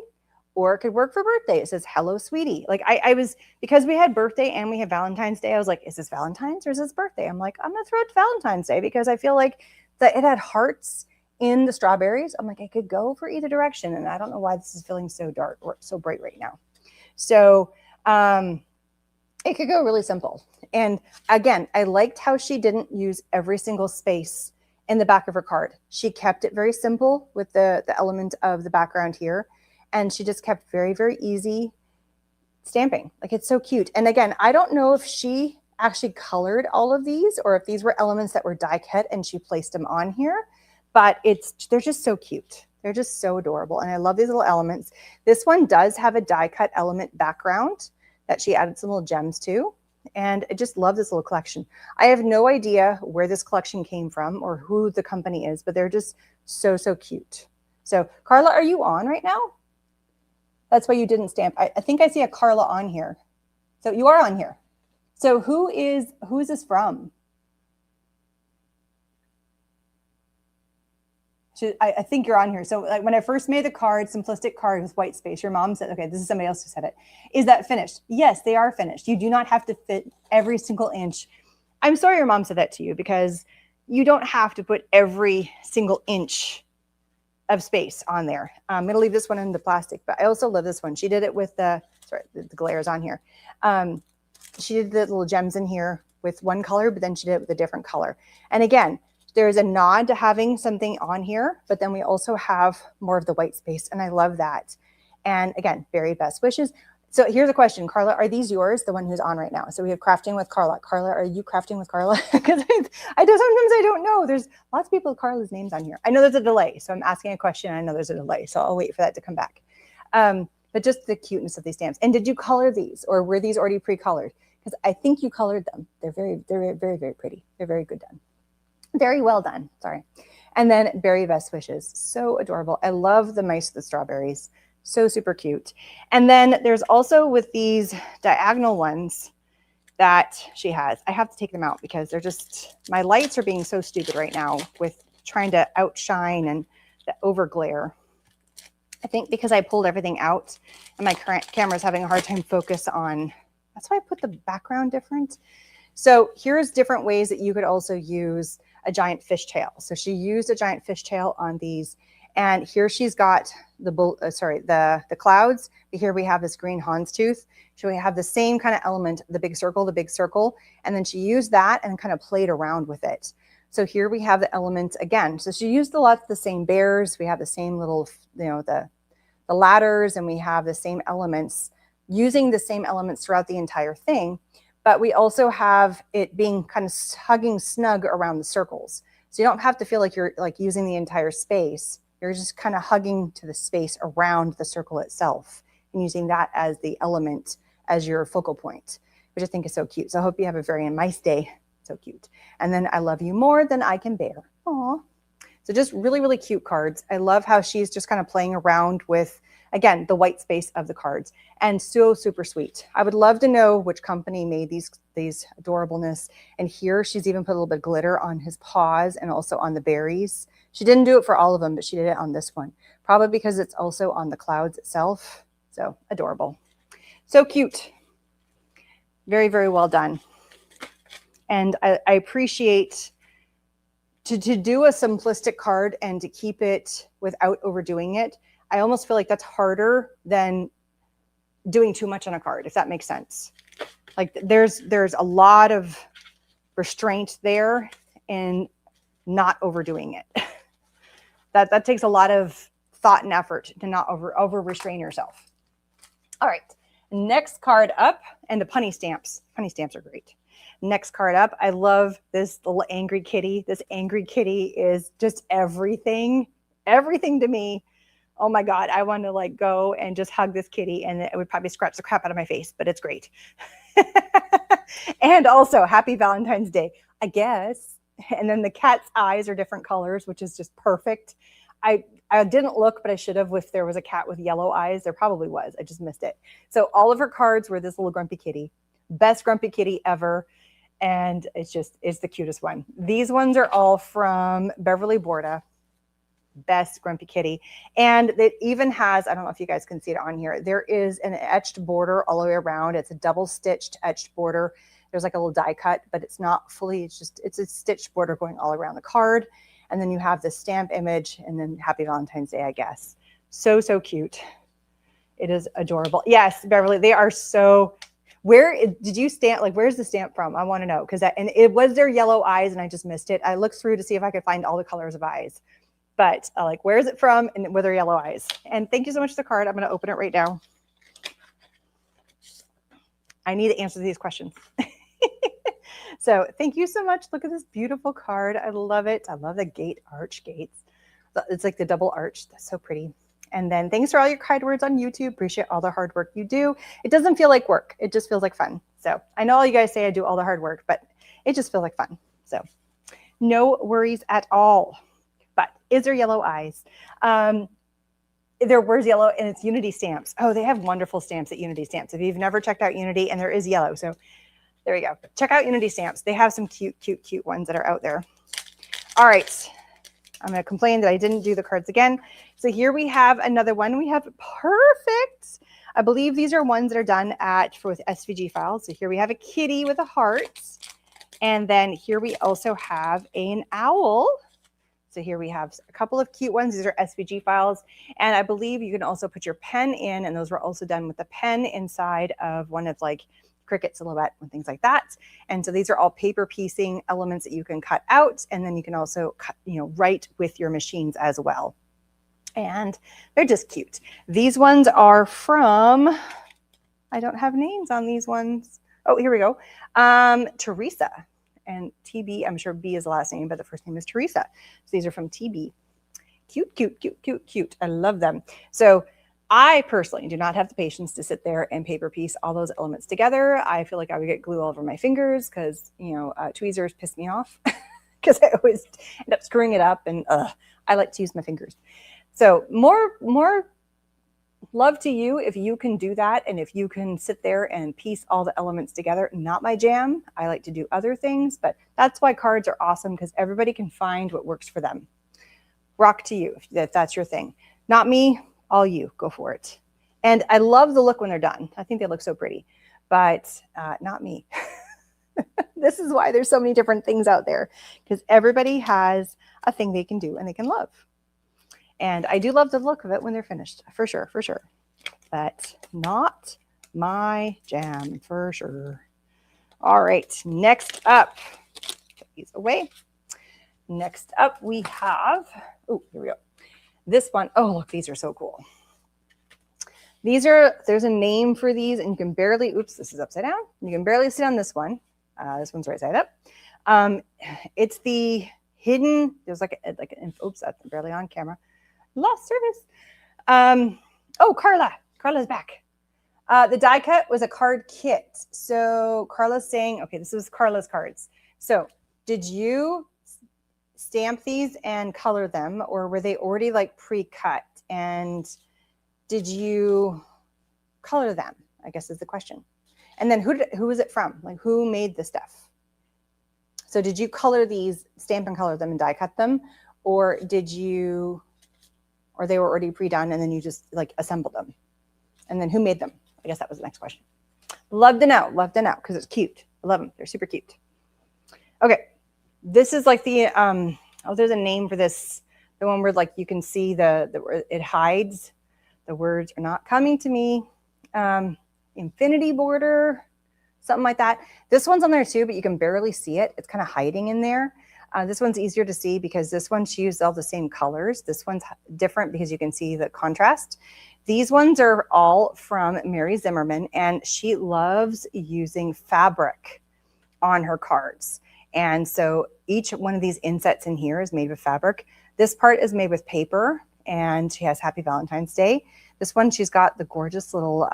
or it could work for birthday. It says, hello, sweetie. Like I was, because we had birthday and we have Valentine's Day, I was like, is this Valentine's or is this birthday? I'm like, I'm going to throw it to Valentine's Day because I feel like that it had hearts in the strawberries. I'm like, I could go for either direction. And I don't know why this is feeling so dark or so bright right now. So it could go really simple. And again, I liked how she didn't use every single space in the back of her card. She kept it very simple with the element of the background here. And she just kept very, very easy stamping. Like it's so cute. And again, I don't know if she actually colored all of these or if these were elements that were die cut and she placed them on here, but they're just so cute. They're just so adorable. And I love these little elements. This one does have a die cut element background that she added some little gems to. And I just love this little collection. I have no idea where this collection came from or who the company is, but they're just so, so cute. So Carla, are you on right now? That's why you didn't stamp. I think I see a Carla on here. So you are on here. So who is this from? I think you're on here. So like when I first made the card, simplistic card with white space, your mom said, okay, this is somebody else who said it. Is that finished? Yes, they are finished. You do not have to fit every single inch. I'm sorry your mom said that to you because you don't have to put every single inch of space on there. I'm going to leave this one in the plastic, but I also love this one. She did it with the glare is on here. She did the little gems in here with one color, but then she did it with a different color. And again, there's a nod to having something on here, but then we also have more of the white space. And I love that. And again, very best wishes. So here's a question, Carla, are these yours? The one who's on right now. So we have crafting with Carla. Carla, are you crafting with Carla? Because sometimes I don't know. There's lots of people with Carla's names on here. I know there's a delay. So I'm asking a question. I know there's a delay. So I'll wait for that to come back. But just the cuteness of these stamps. And did you color these or were these already pre-colored? Because I think you colored them. They're very, very, very, very pretty. They're very good done. Very well done. Sorry. And then Berry Best Wishes. So adorable. I love the mice with the strawberries. So super cute. And then there's also with these diagonal ones that she has. I have to take them out because they're just, my lights are being so stupid right now with trying to outshine and the over glare. I think because I pulled everything out and my current camera is having a hard time focus on, that's why I put the background different. So here's different ways that you could also use a giant fishtail. So she used a giant fishtail on these. And here she's got the clouds. Here we have this green houndstooth. So we have the same kind of element, the big circle, and then she used that and kind of played around with it. So here we have the elements again. So she used a lot of the same bears. We have the same little, the ladders, and we have the same elements, using the same elements throughout the entire thing. But we also have it being kind of hugging snug around the circles. So you don't have to feel like you're like using the entire space. You're just kind of hugging to the space around the circle itself and using that as the element as your focal point, which I think is so cute. So I hope you have a very nice day. So cute. And then I love you more than I can bear. Aw. So just really, really cute cards. I love how she's just kind of playing around with, again, the white space of the cards, and so super sweet. I would love to know which company made these adorableness. And here she's even put a little bit of glitter on his paws and also on the berries. She didn't do it for all of them, but she did it on this one, probably because it's also on the clouds itself. So adorable. So cute. Very, very well done. And I appreciate to do a simplistic card and to keep it without overdoing it. I almost feel like that's harder than doing too much on a card, if that makes sense. Like there's a lot of restraint there in not overdoing it. That takes a lot of thought and effort to not over restrain yourself. All right, next card up, and the punny stamps. Punny stamps are great. Next card up, I love this little angry kitty. This angry kitty is just everything to me. Oh my God, I want to like go and just hug this kitty, and it would probably scratch the crap out of my face, but it's great. And also happy Valentine's Day, I guess. And then the cat's eyes are different colors, which is just perfect. I didn't look, but I should have. If there was a cat with yellow eyes, there probably was. I just missed it. So all of her cards were this little grumpy kitty. Best grumpy kitty ever. And it's the cutest one. These ones are all from Beverly Borda. Best grumpy kitty. And it even has, I don't know if you guys can see it on here, there is an etched border all the way around. It's a double stitched etched border. There's like a little die cut, but it's not fully, it's a stitched border going all around the card. And then you have the stamp image, and then happy Valentine's Day, I guess. So, so cute. It is adorable. Yes, Beverly, they are so, where did you stamp, like where's the stamp from? I want to know, because and it was their yellow eyes and I just missed it. I looked through to see if I could find all the colors of eyes. But like, where is it from, and with her yellow eyes? And thank you so much for the card. I'm going to open it right now. I need to answer these questions. So thank you so much. Look at this beautiful card. I love it. I love the arch gates. It's like the double arch. That's so pretty. And then thanks for all your kind words on YouTube. Appreciate all the hard work you do. It doesn't feel like work. It just feels like fun. So I know all you guys say I do all the hard work, but it just feels like fun. So no worries at all. But is there yellow eyes? There was yellow, and it's Unity stamps. Oh, they have wonderful stamps at Unity Stamps. If you've never checked out Unity, and there is yellow. So there we go. Check out Unity Stamps. They have some cute, cute, cute ones that are out there. All right. I'm going to complain that I didn't do the cards again. So here we have another one. We have perfect. I believe these are ones that are done with SVG files. So here we have a kitty with a heart. And then here we also have an owl. So here we have a couple of cute ones. These are SVG files. And I believe you can also put your pen in, and those were also done with the pen inside of one of like Cricut silhouette and things like that. And so these are all paper piecing elements that you can cut out, and then you can also cut, write with your machines as well. And they're just cute. These ones are from, I don't have names on these ones. Oh, here we go. Teresa. And TB, I'm sure B is the last name, but the first name is Teresa. So these are from TB. Cute, cute, cute, cute, cute. I love them. So I personally do not have the patience to sit there and paper piece all those elements together. I feel like I would get glue all over my fingers because, tweezers piss me off because I always end up screwing it up, and I like to use my fingers. So more love to you if you can do that, and if you can sit there and piece all the elements together. Not my jam. I like to do other things, but that's why cards are awesome, because everybody can find what works for them. Rock to you if that's your thing. Not me. All you, go for it. And I love the look when they're done. I think they look so pretty, but not me. This is why there's so many different things out there, because everybody has a thing they can do and they can love. And I do love the look of it when they're finished, for sure, for sure. But not my jam, for sure. All right, next up, put these away. Next up we have, oh, here we go. This one, oh, look, these are so cool. These are, there's a name for these, and you can barely, oops, this is upside down. You can barely sit on this one. This one's right side up. It's the hidden, there's like an, oops, that's barely on camera. Lost service. Oh, Carla's back. The die cut was a card kit. So Carla's saying, okay, this was Carla's cards. So did you stamp these and color them, or were they already like pre-cut? And did you color them, I guess is the question. And then who was it from? Like, who made the stuff? So did you color these, stamp and color them and die cut them? Or did you, or they were already pre-done and then you just like assembled them? And then who made them? I guess that was the next question. Love to know, because it's cute. I love them, they're super cute. Okay, this is like the, oh, there's a name for this. The one where like you can see it hides. The words are not coming to me. Infinity border, something like that. This one's on there too, but you can barely see it. It's kind of hiding in there. This one's easier to see because this one, she used all the same colors. This one's different because you can see the contrast. These ones are all from Mary Zimmerman, and she loves using fabric on her cards. And so each one of these insets in here is made with fabric. This part is made with paper, and she has Happy Valentine's Day. This one, she's got the gorgeous little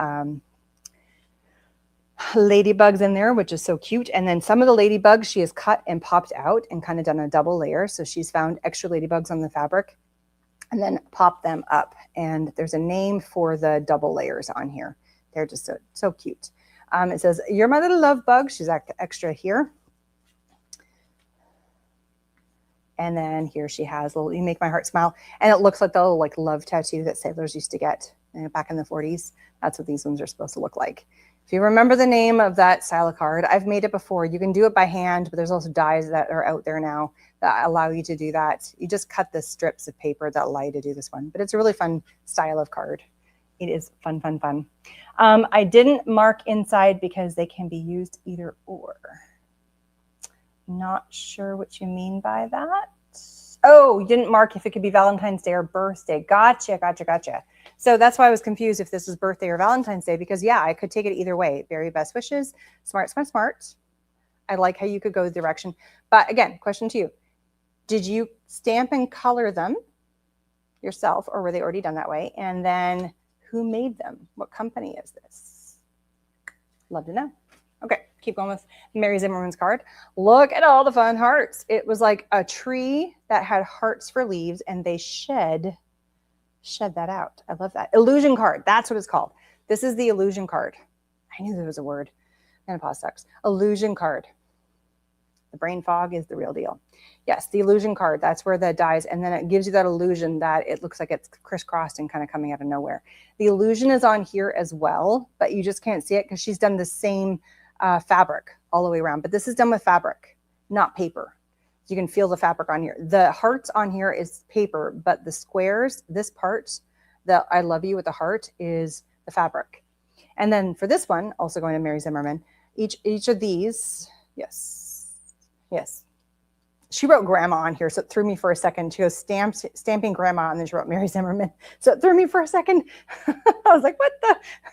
ladybugs in there, which is so cute. And then some of the ladybugs she has cut and popped out and kind of done a double layer. So she's found extra ladybugs on the fabric and then popped them up. And there's a name for the double layers on here. They're just so cute. It says, "You're my little love bug." She's extra here. And then here she has little, "You make my heart smile." And it looks like the little like love tattoo that sailors used to get back in the 40s. That's what these ones are supposed to look like. If you remember the name of that style of card, I've made it before. You can do it by hand, but there's also dies that are out there now that allow you to do that. You just cut the strips of paper that allow you to do this one. But it's a really fun style of card. It is fun, fun, fun. I didn't mark inside because they can be used either or. Not sure what you mean by that. Oh, you didn't mark if it could be Valentine's Day or birthday. Gotcha, gotcha, gotcha. So that's why I was confused if this was birthday or Valentine's Day, because yeah, I could take it either way. Very best wishes. Smart, smart, smart. I like how you could go the direction. But again, question to you. Did you stamp and color them yourself, or were they already done that way? And then who made them? What company is this? Love to know. Okay, keep going with Mary Zimmerman's card. Look at all the fun hearts. It was like a tree that had hearts for leaves, and they shed that out. I love that. Illusion card. That's what it's called. This is the illusion card. I knew there was a word. Menopause sucks. Illusion card. The brain fog is the real deal. Yes, the illusion card. That's where the dies, and then it gives you that illusion that it looks like it's crisscrossed and kind of coming out of nowhere. The illusion is on here as well, but you just can't see it because she's done the same fabric all the way around. But this is done with fabric, not paper. You can feel the fabric on here. The hearts on here is paper, but the squares, this part, the "I love you" with the heart, is the fabric. And then for this one, also going to Mary Zimmerman, each of these, yes. She wrote grandma on here, so it threw me for a second. She goes stamping grandma, and then she wrote Mary Zimmerman. So it threw me for a second. I was like, what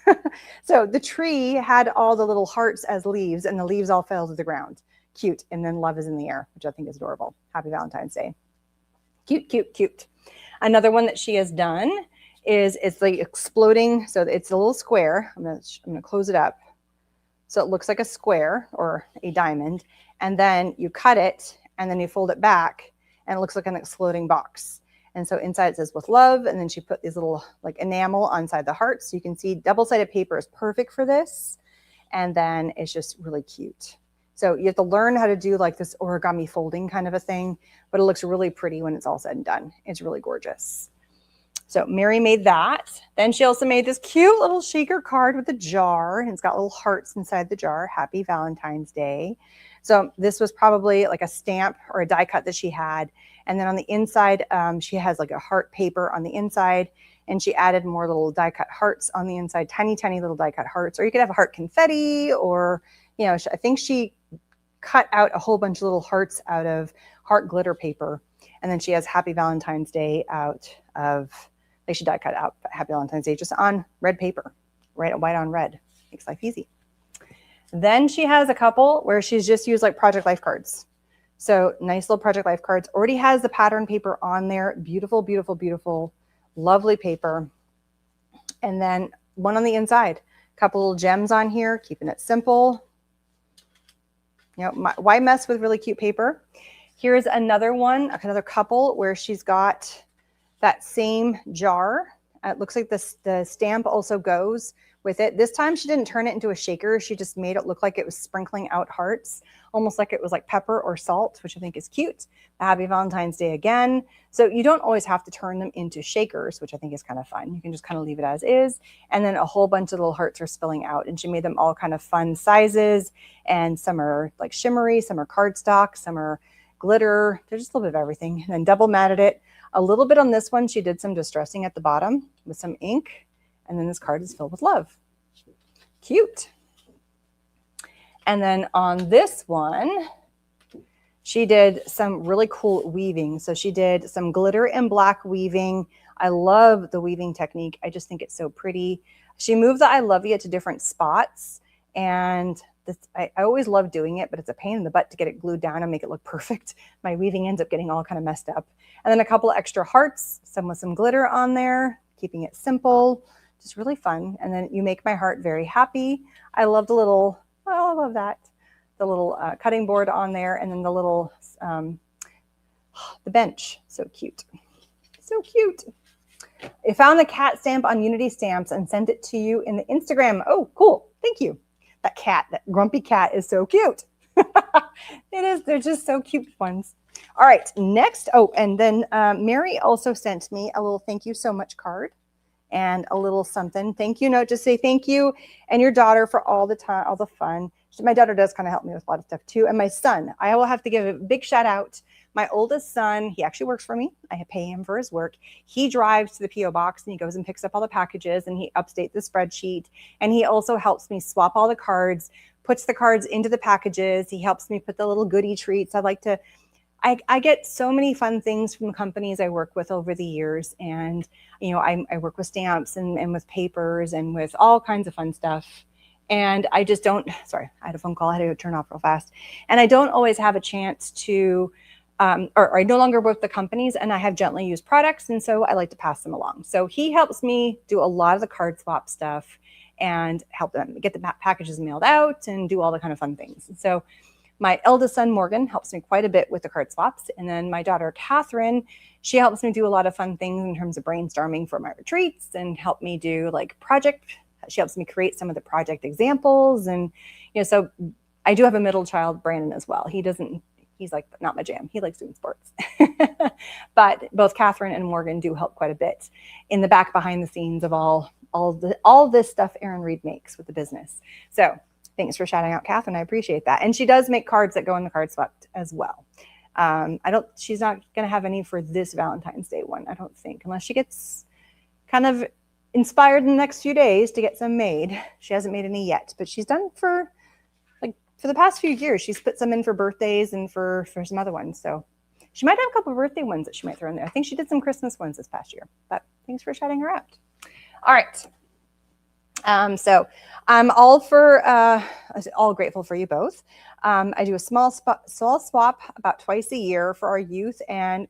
the? So the tree had all the little hearts as leaves, and the leaves all fell to the ground. Cute. And then love is in the air, which I think is adorable. Happy Valentine's Day. Cute, cute, cute. Another one that she has done is it's like exploding. So it's a little square. I'm gonna close it up. So it looks like a square or a diamond. And then you cut it, and then you fold it back, and it looks like an exploding box. And so inside it says "with love," and then she put these little like enamel inside the hearts. So you can see double-sided paper is perfect for this. And then it's just really cute. So you have to learn how to do like this origami folding kind of a thing, but it looks really pretty when it's all said and done. It's really gorgeous. So Mary made that. Then she also made this cute little shaker card with a jar, and it's got little hearts inside the jar. Happy Valentine's Day. So this was probably like a stamp or a die cut that she had, And then on the inside, she has like a heart paper on the inside, and she added more little die cut hearts on the inside, tiny, tiny little die cut hearts, or you could have a heart confetti, or, you know, I think she cut out a whole bunch of little hearts out of heart glitter paper. And then she has Happy Valentine's Day out of, like she die cut out Happy Valentine's Day just on red paper, right? White on red, makes life easy. Then she has a couple where she's just used like Project Life cards. So nice little Project Life cards. Already has the pattern paper on there. Beautiful, beautiful, beautiful, lovely paper. And then one on the inside. A couple little gems on here, keeping it simple. You know, why mess with really cute paper? Here's another one, another couple where she's got that same jar. It looks like the stamp also goes with it. This time she didn't turn it into a shaker. She just made it look like it was sprinkling out hearts, almost like it was like pepper or salt, which I think is cute. Happy Valentine's Day again. So you don't always have to turn them into shakers, which I think is kind of fun. You can just kind of leave it as is. And then a whole bunch of little hearts are spilling out, and she made them all kind of fun sizes. And some are like shimmery, some are cardstock, some are glitter. There's just a little bit of everything. And then double matted it. A little bit on this one, she did some distressing at the bottom with some ink. And then this card is filled with love. Cute. And then on this one, she did some really cool weaving. So she did some glitter and black weaving. I love the weaving technique. I just think it's so pretty. She moved the I love you to different spots. And this, I always love doing it, but it's a pain in the butt to get it glued down and make it look perfect. My weaving ends up getting all kind of messed up. And then a couple of extra hearts, some with some glitter on there, keeping it simple. Just really fun. And then you make my heart very happy. I love the little, oh, I love that. The little cutting board on there, and then the little, the bench. So cute. So cute. I found the cat stamp on Unity Stamps and sent it to you in the Instagram. Oh, cool. Thank you. That cat, that grumpy cat is so cute. It is. They're just so cute ones. All right. Next. Oh, and then Mary also sent me a little thank you so much card. And a little something, thank you note to say thank you and your daughter for all the time, all the fun. My daughter does kind of help me with a lot of stuff too. And my son, I will have to give a big shout out. My oldest son, he actually works for me. I pay him for his work. He drives to the P.O. box and he goes and picks up all the packages, and he updates the spreadsheet. And he also helps me swap all the cards, puts the cards into the packages. He helps me put the little goodie treats. I get so many fun things from the companies I work with over the years. And, you know, I work with stamps and with papers and with all kinds of fun stuff. And I just don't, sorry, I had a phone call. I had to go turn off real fast. And I don't always have a chance to, or I no longer work with the companies, and I have gently used products. And so I like to pass them along. So he helps me do a lot of the card swap stuff and help them get the packages mailed out and do all the kind of fun things. And so my eldest son, Morgan, helps me quite a bit with the card swaps. And then my daughter, Catherine, she helps me do a lot of fun things in terms of brainstorming for my retreats and help me do like she helps me create some of the project examples. And, you know, so I do have a middle child, Brandon, as well. He's like, not my jam. He likes doing sports. But both Catherine and Morgan do help quite a bit in the back behind the scenes of all this stuff Erin Reed makes with the business. So thanks for shouting out Catherine. I appreciate that. And she does make cards that go in the card swap as well. She's not going to have any for this Valentine's Day one, I don't think, unless she gets kind of inspired in the next few days to get some made. She hasn't made any yet, but she's done for the past few years. She's put some in for birthdays and for some other ones. So she might have a couple of birthday ones that she might throw in there. I think she did some Christmas ones this past year, but thanks for shouting her out. All right. So I'm all grateful for you both. I do a small swap about twice a year for our youth and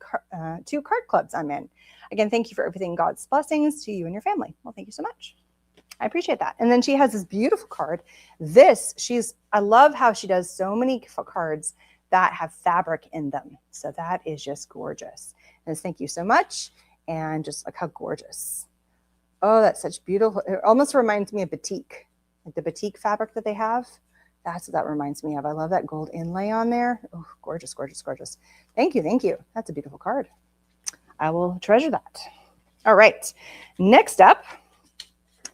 2 card clubs I'm in. Again, thank you for everything. God's blessings to you and your family. Well, thank you so much. I appreciate that. And then she has this beautiful card. I love how she does so many cards that have fabric in them. So that is just gorgeous. And thank you so much. And just look how gorgeous. Oh, that's such beautiful. It almost reminds me of batik, like the batik fabric that they have. That's what that reminds me of. I love that gold inlay on there. Oh, gorgeous, gorgeous, gorgeous. Thank you. Thank you. That's a beautiful card. I will treasure that. All right. Next up,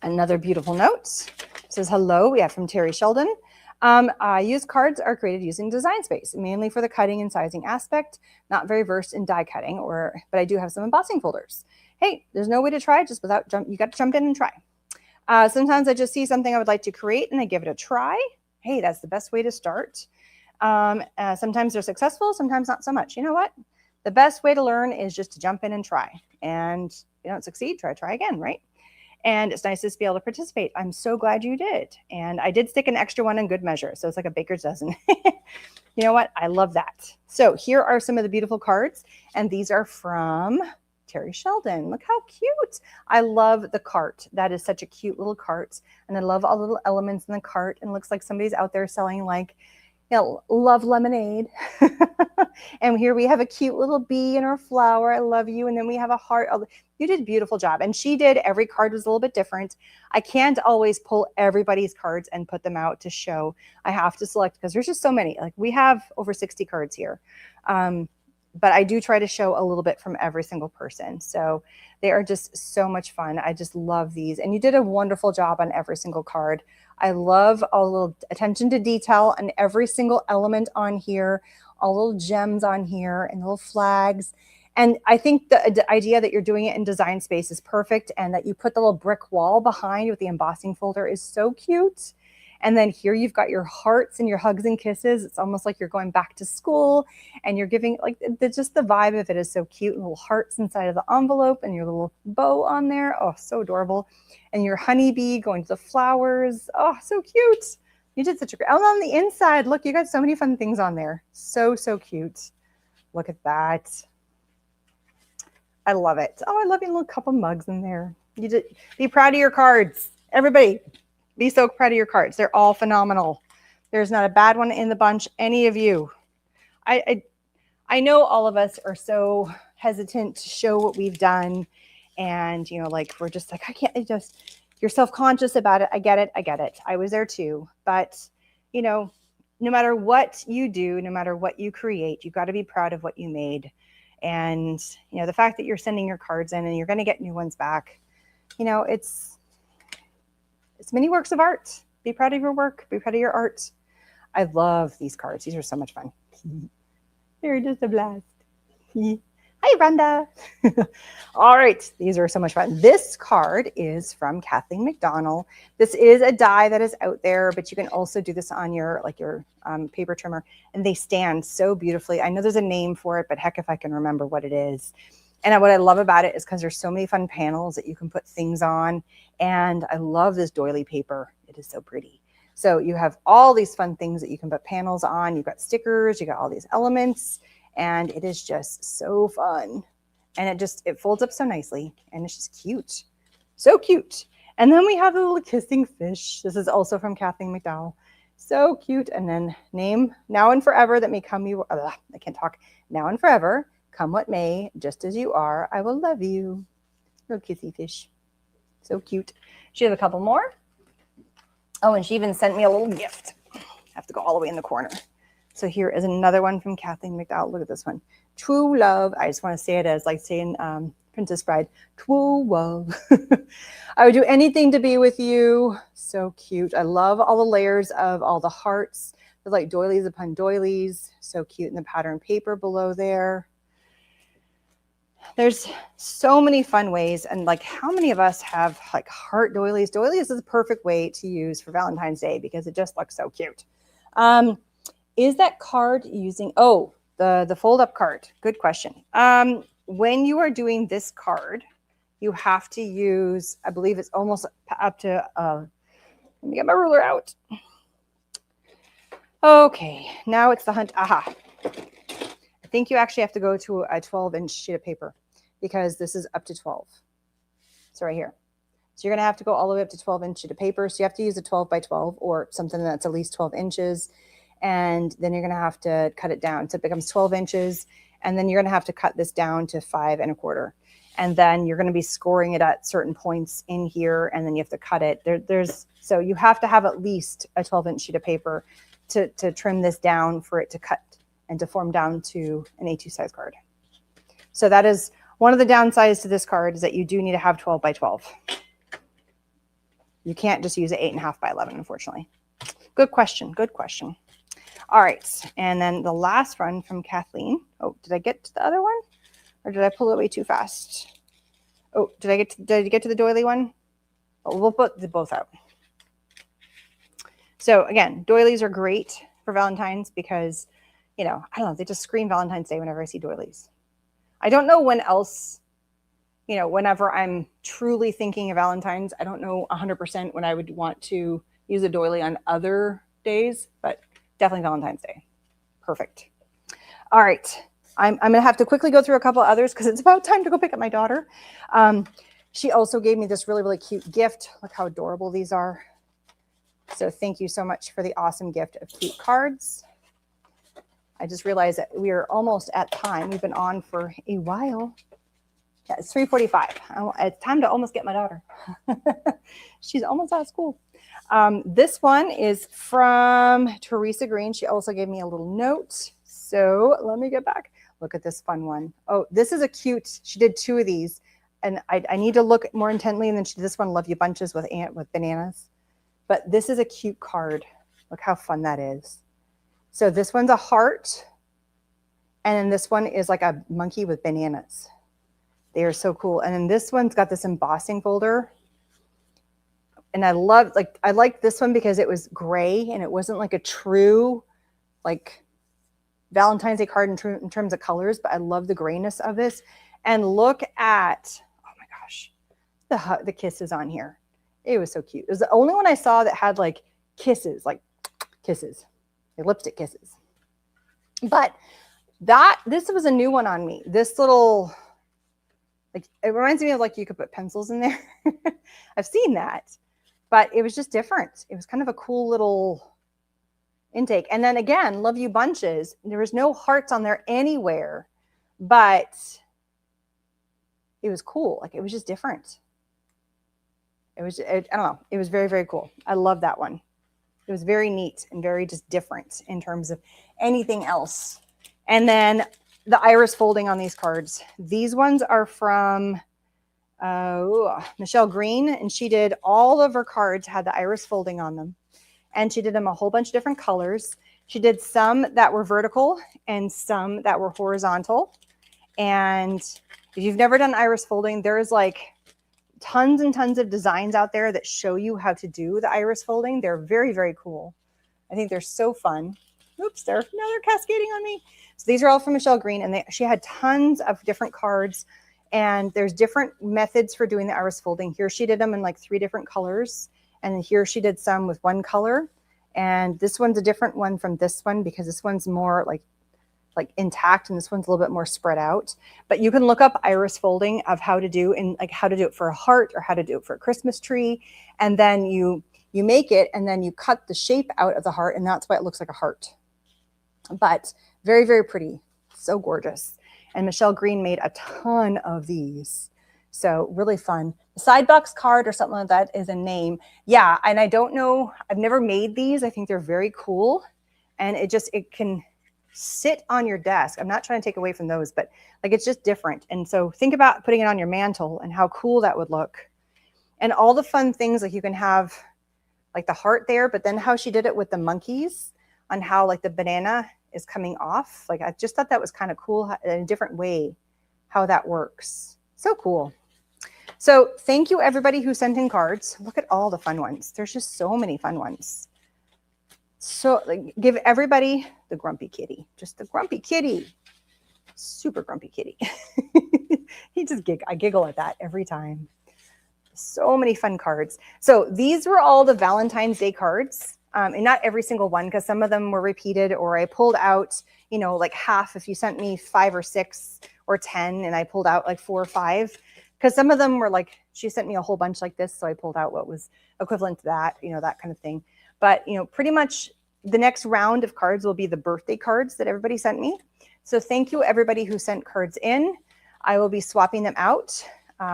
another beautiful note. It says, hello. We have from Terry Sheldon. I use cards are created using Design Space, mainly for the cutting and sizing aspect. Not very versed in die cutting, but I do have some embossing folders. Hey, there's no way to try just without you got to jump in and try. Sometimes I just see something I would like to create and I give it a try. Hey, that's the best way to start. Sometimes they're successful, sometimes not so much. You know what? The best way to learn is just to jump in and try. And if you don't succeed, try again, right? And it's nice to be able to participate. I'm so glad you did. And I did stick an extra one in good measure. So it's like a baker's dozen. You know what? I love that. So here are some of the beautiful cards. And these are from Terry Sheldon. Look how cute. I love the cart. That is such a cute little cart. And I love all the little elements in the cart. And it looks like somebody's out there selling like, you know, love lemonade. And here we have a cute little bee and her flower. I love you. And then we have a heart. You did a beautiful job. And she did. Every card was a little bit different. I can't always pull everybody's cards and put them out to show. I have to select because there's just so many. Like we have over 60 cards here. But I do try to show a little bit from every single person. So they are just so much fun. I just love these. And you did a wonderful job on every single card. I love all the little attention to detail and every single element on here, all little gems on here and little flags. And I think the idea that you're doing it in Design Space is perfect. And that you put the little brick wall behind with the embossing folder is so cute. And then here you've got your hearts and your hugs and kisses. It's almost like you're going back to school and you're giving, like, just the vibe of it is so cute. Little hearts inside of the envelope and your little bow on there. Oh, so adorable. And your honeybee going to the flowers. Oh, so cute. You did such a great, oh, on the inside, look, you got so many fun things on there. So, so cute. Look at that. I love it. Oh, I love your little couple mugs in there. You did, be proud of your cards. Everybody. Be so proud of your cards. They're all phenomenal. There's not a bad one in the bunch. Any of you. I know all of us are so hesitant to show what we've done. And, you know, like, we're just like, I can't, you're self-conscious about it. I get it. I get it. I was there too. But, you know, no matter what you do, no matter what you create, you've got to be proud of what you made. And, you know, the fact that you're sending your cards in and you're going to get new ones back, you know, it's many works of art. Be proud of your work. Be proud of your art. I love these cards. These are so much fun. They're just a blast. Hi, Brenda. All right. These are so much fun. This card is from Kathleen McDonald. This is a die that is out there, but you can also do this on your, like your paper trimmer, and they stand so beautifully. I know there's a name for it, but heck if I can remember what it is. And what I love about it is because there's so many fun panels that you can put things on. And I love this doily paper. It is so pretty. So you have all these fun things that you can put panels on. You've got stickers, you got all these elements, and it is just so fun. And it folds up so nicely, and it's just cute. So cute. And then we have the little kissing fish. This is also from Kathleen McDowell. So cute. And then name now and forever that may come you. I can't talk. Now and forever. Come what may, just as you are, I will love you. Little kissy fish. So cute. She has a couple more. Oh, and she even sent me a little gift. I have to go all the way in the corner. So here is another one from Kathleen McDowell. Look at this one. True love. I just want to say it as like saying Princess Bride. True love. I would do anything to be with you. So cute. I love all the layers of all the hearts. They're like doilies upon doilies. So cute. And the pattern paper below there. There's so many fun ways. And like, how many of us have like heart doilies? Doilies is a perfect way to use for Valentine's Day because it just looks so cute. Is that card using, oh, the fold up card? Good question. When you are doing this card, you have to use, I believe it's almost up to, let me get my ruler out. Okay, now it's the hunt. Aha. I think you actually have to go to a 12-inch sheet of paper because this is up to 12. So right here. So you're going to have to go all the way up to 12-inch sheet of paper. So you have to use a 12 by 12 or something that's at least 12 inches. And then you're going to have to cut it down. So it becomes 12 inches. And then you're going to have to cut this down to 5 1/4. And then you're going to be scoring it at certain points in here. And then you have to cut it. So you have to have at least a 12-inch sheet of paper to trim this down for it to cut and to form down to an A2 size card. So that is one of the downsides to this card, is that you do need to have 12 by 12. You can't just use an 8.5 by 11, unfortunately. Good question. Good question. All right. And then the last one from Kathleen. Oh, did I get to the other one? Or did I pull it way too fast? Oh, did I get to the doily one? Oh, we'll put the both out. So again, doilies are great for Valentine's because, you know, I don't know, they just scream Valentine's Day whenever I see doilies. I don't know when else, you know, whenever I'm truly thinking of Valentine's, I don't know 100% when I would want to use a doily on other days, but definitely Valentine's Day. Perfect. All right. I'm going to have to quickly go through a couple others because it's about time to go pick up my daughter. She also gave me this really, really cute gift. Look how adorable these are. So thank you so much for the awesome gift of cute cards. I just realized that we are almost at time. We've been on for a while. Yeah, it's 3:45. It's time to almost get my daughter. She's almost out of school. This one is from Teresa Green. She also gave me a little note. So let me get back. Look at this fun one. Oh, this is a cute, she did 2 of these. And I need to look more intently. And then she did this one, Love You Bunches with bananas. But this is a cute card. Look how fun that is. So this one's a heart. And then this one is like a monkey with bananas. They are so cool. And then this one's got this embossing folder. And I like this one because it was gray and it wasn't like a true like Valentine's Day card in terms of colors, but I love the grayness of this. And look at, oh my gosh, the kisses on here. It was so cute. It was the only one I saw that had like kisses, like lipstick kisses. But this was a new one on me. This little, like, it reminds me of like you could put pencils in there. I've seen that, but it was just different. It was kind of a cool little intake. And then again, Love You Bunches. There was no hearts on there anywhere, but it was cool. Like it was just different. I don't know. It was very, very cool. I love that one. It was very neat and very just different in terms of anything else. And then the iris folding on these cards. These ones are from Michelle Green, and she did all of her cards had the iris folding on them. And she did them a whole bunch of different colors. She did some that were vertical and some that were horizontal. And if you've never done iris folding, there's like tons and tons of designs out there that show you how to do the iris folding. They're very, very cool. I think they're so fun. Oops, now they're cascading on me. So these are all from Michelle Green, and she had tons of different cards, and there's different methods for doing the iris folding. Here she did them in like 3 different colors, and here she did some with 1 color. And this one's a different one from this one because this one's more like intact and this one's a little bit more spread out. But you can look up iris folding of how to do, and like how to do it for a heart or how to do it for a Christmas tree. And then you make it and then you cut the shape out of the heart, and that's why it looks like a heart. But very, very pretty. So gorgeous. And Michelle Green made a ton of these. So really fun. The side box card or something like that is a name. Yeah, and I don't know. I've never made these. I think they're very cool. And it can sit on your desk. I'm not trying to take away from those, but like it's just different. And so think about putting it on your mantle and how cool that would look. And all the fun things, like you can have like the heart there, but then how she did it with the monkeys on how like the banana is coming off. Like I just thought that was kind of cool in a different way how that works. So cool. So thank you everybody who sent in cards. Look at all the fun ones. There's just so many fun ones. So like, give everybody the grumpy kitty, just the grumpy kitty, super grumpy kitty. I giggle at that every time. So many fun cards. So these were all the Valentine's Day cards. And not every single one, because some of them were repeated, or I pulled out, you know, like half. If you sent me 5 or 6 or 10 and I pulled out like 4 or 5, because some of them were like, she sent me a whole bunch like this. So I pulled out what was equivalent to that, you know, that kind of thing. But, you know, pretty much the next round of cards will be the birthday cards that everybody sent me. So thank you everybody who sent cards in. I will be swapping them out.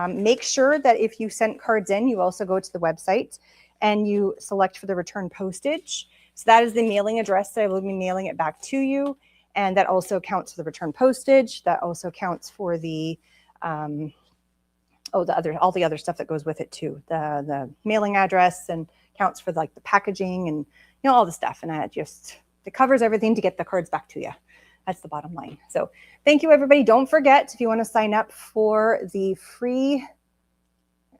Make sure that if you sent cards in, you also go to the website and you select for the return postage. So that is the mailing address that I will be mailing it back to you. And that also counts for the return postage. That also counts for the, all the other stuff that goes with it too. The mailing address, and counts for like the packaging and, you know, all the stuff. And it covers everything to get the cards back to you. That's the bottom line. So thank you, everybody. Don't forget, if you want to sign up for the free,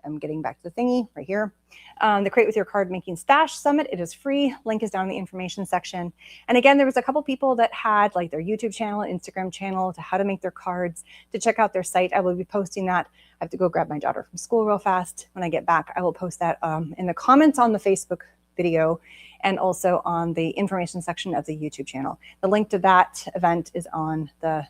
I'm getting back to the thingy right here, the Create With Your Card Making Stash Summit. It is free. Link is down in the information section. And again, there was a couple people that had like their YouTube channel, Instagram channel, to how to make their cards, to check out their site. I will be posting that. I have to go grab my daughter from school real fast. When I get back, I will post that in the comments on the Facebook video and also on the information section of the YouTube channel. The link to that event is on the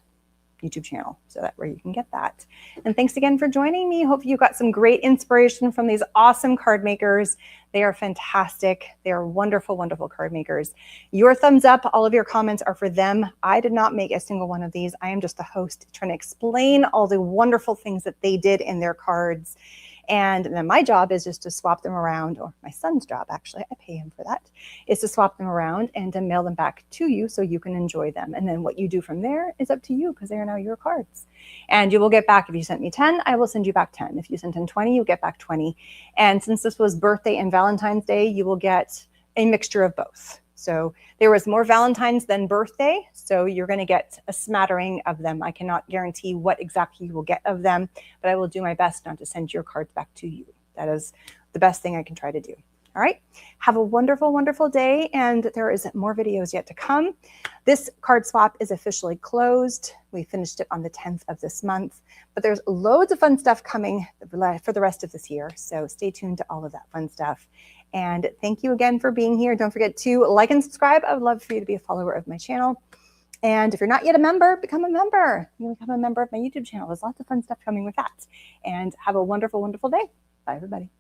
YouTube channel, so that where you can get that. And thanks again for joining me. Hope you got some great inspiration from these awesome card makers. They are fantastic. They are wonderful, wonderful card makers. Your thumbs up, all of your comments are for them. I did not make a single one of these. I am just the host trying to explain all the wonderful things that they did in their cards. And then my job is just to swap them around, or my son's job, actually, I pay him for that, is to swap them around and to mail them back to you so you can enjoy them. And then what you do from there is up to you, because they are now your cards. And you will get back, if you sent me 10, I will send you back 10. If you sent in 20, you'll get back 20. And since this was birthday and Valentine's Day, you will get a mixture of both. So there was more Valentine's than birthday, so you're going to get a smattering of them. I cannot guarantee what exactly you will get of them, but I will do my best not to send your cards back to you. That is the best thing I can try to do. All right. Have a wonderful, wonderful day, and there is more videos yet to come. This card swap is officially closed. We finished it on the 10th of this month, but there's loads of fun stuff coming for the rest of this year, so stay tuned to all of that fun stuff. And thank you again for being here. Don't forget to like and subscribe. I would love for you to be a follower of my channel. And if you're not yet a member, become a member. You become a member of my YouTube channel. There's lots of fun stuff coming with that. And have a wonderful, wonderful day. Bye, everybody.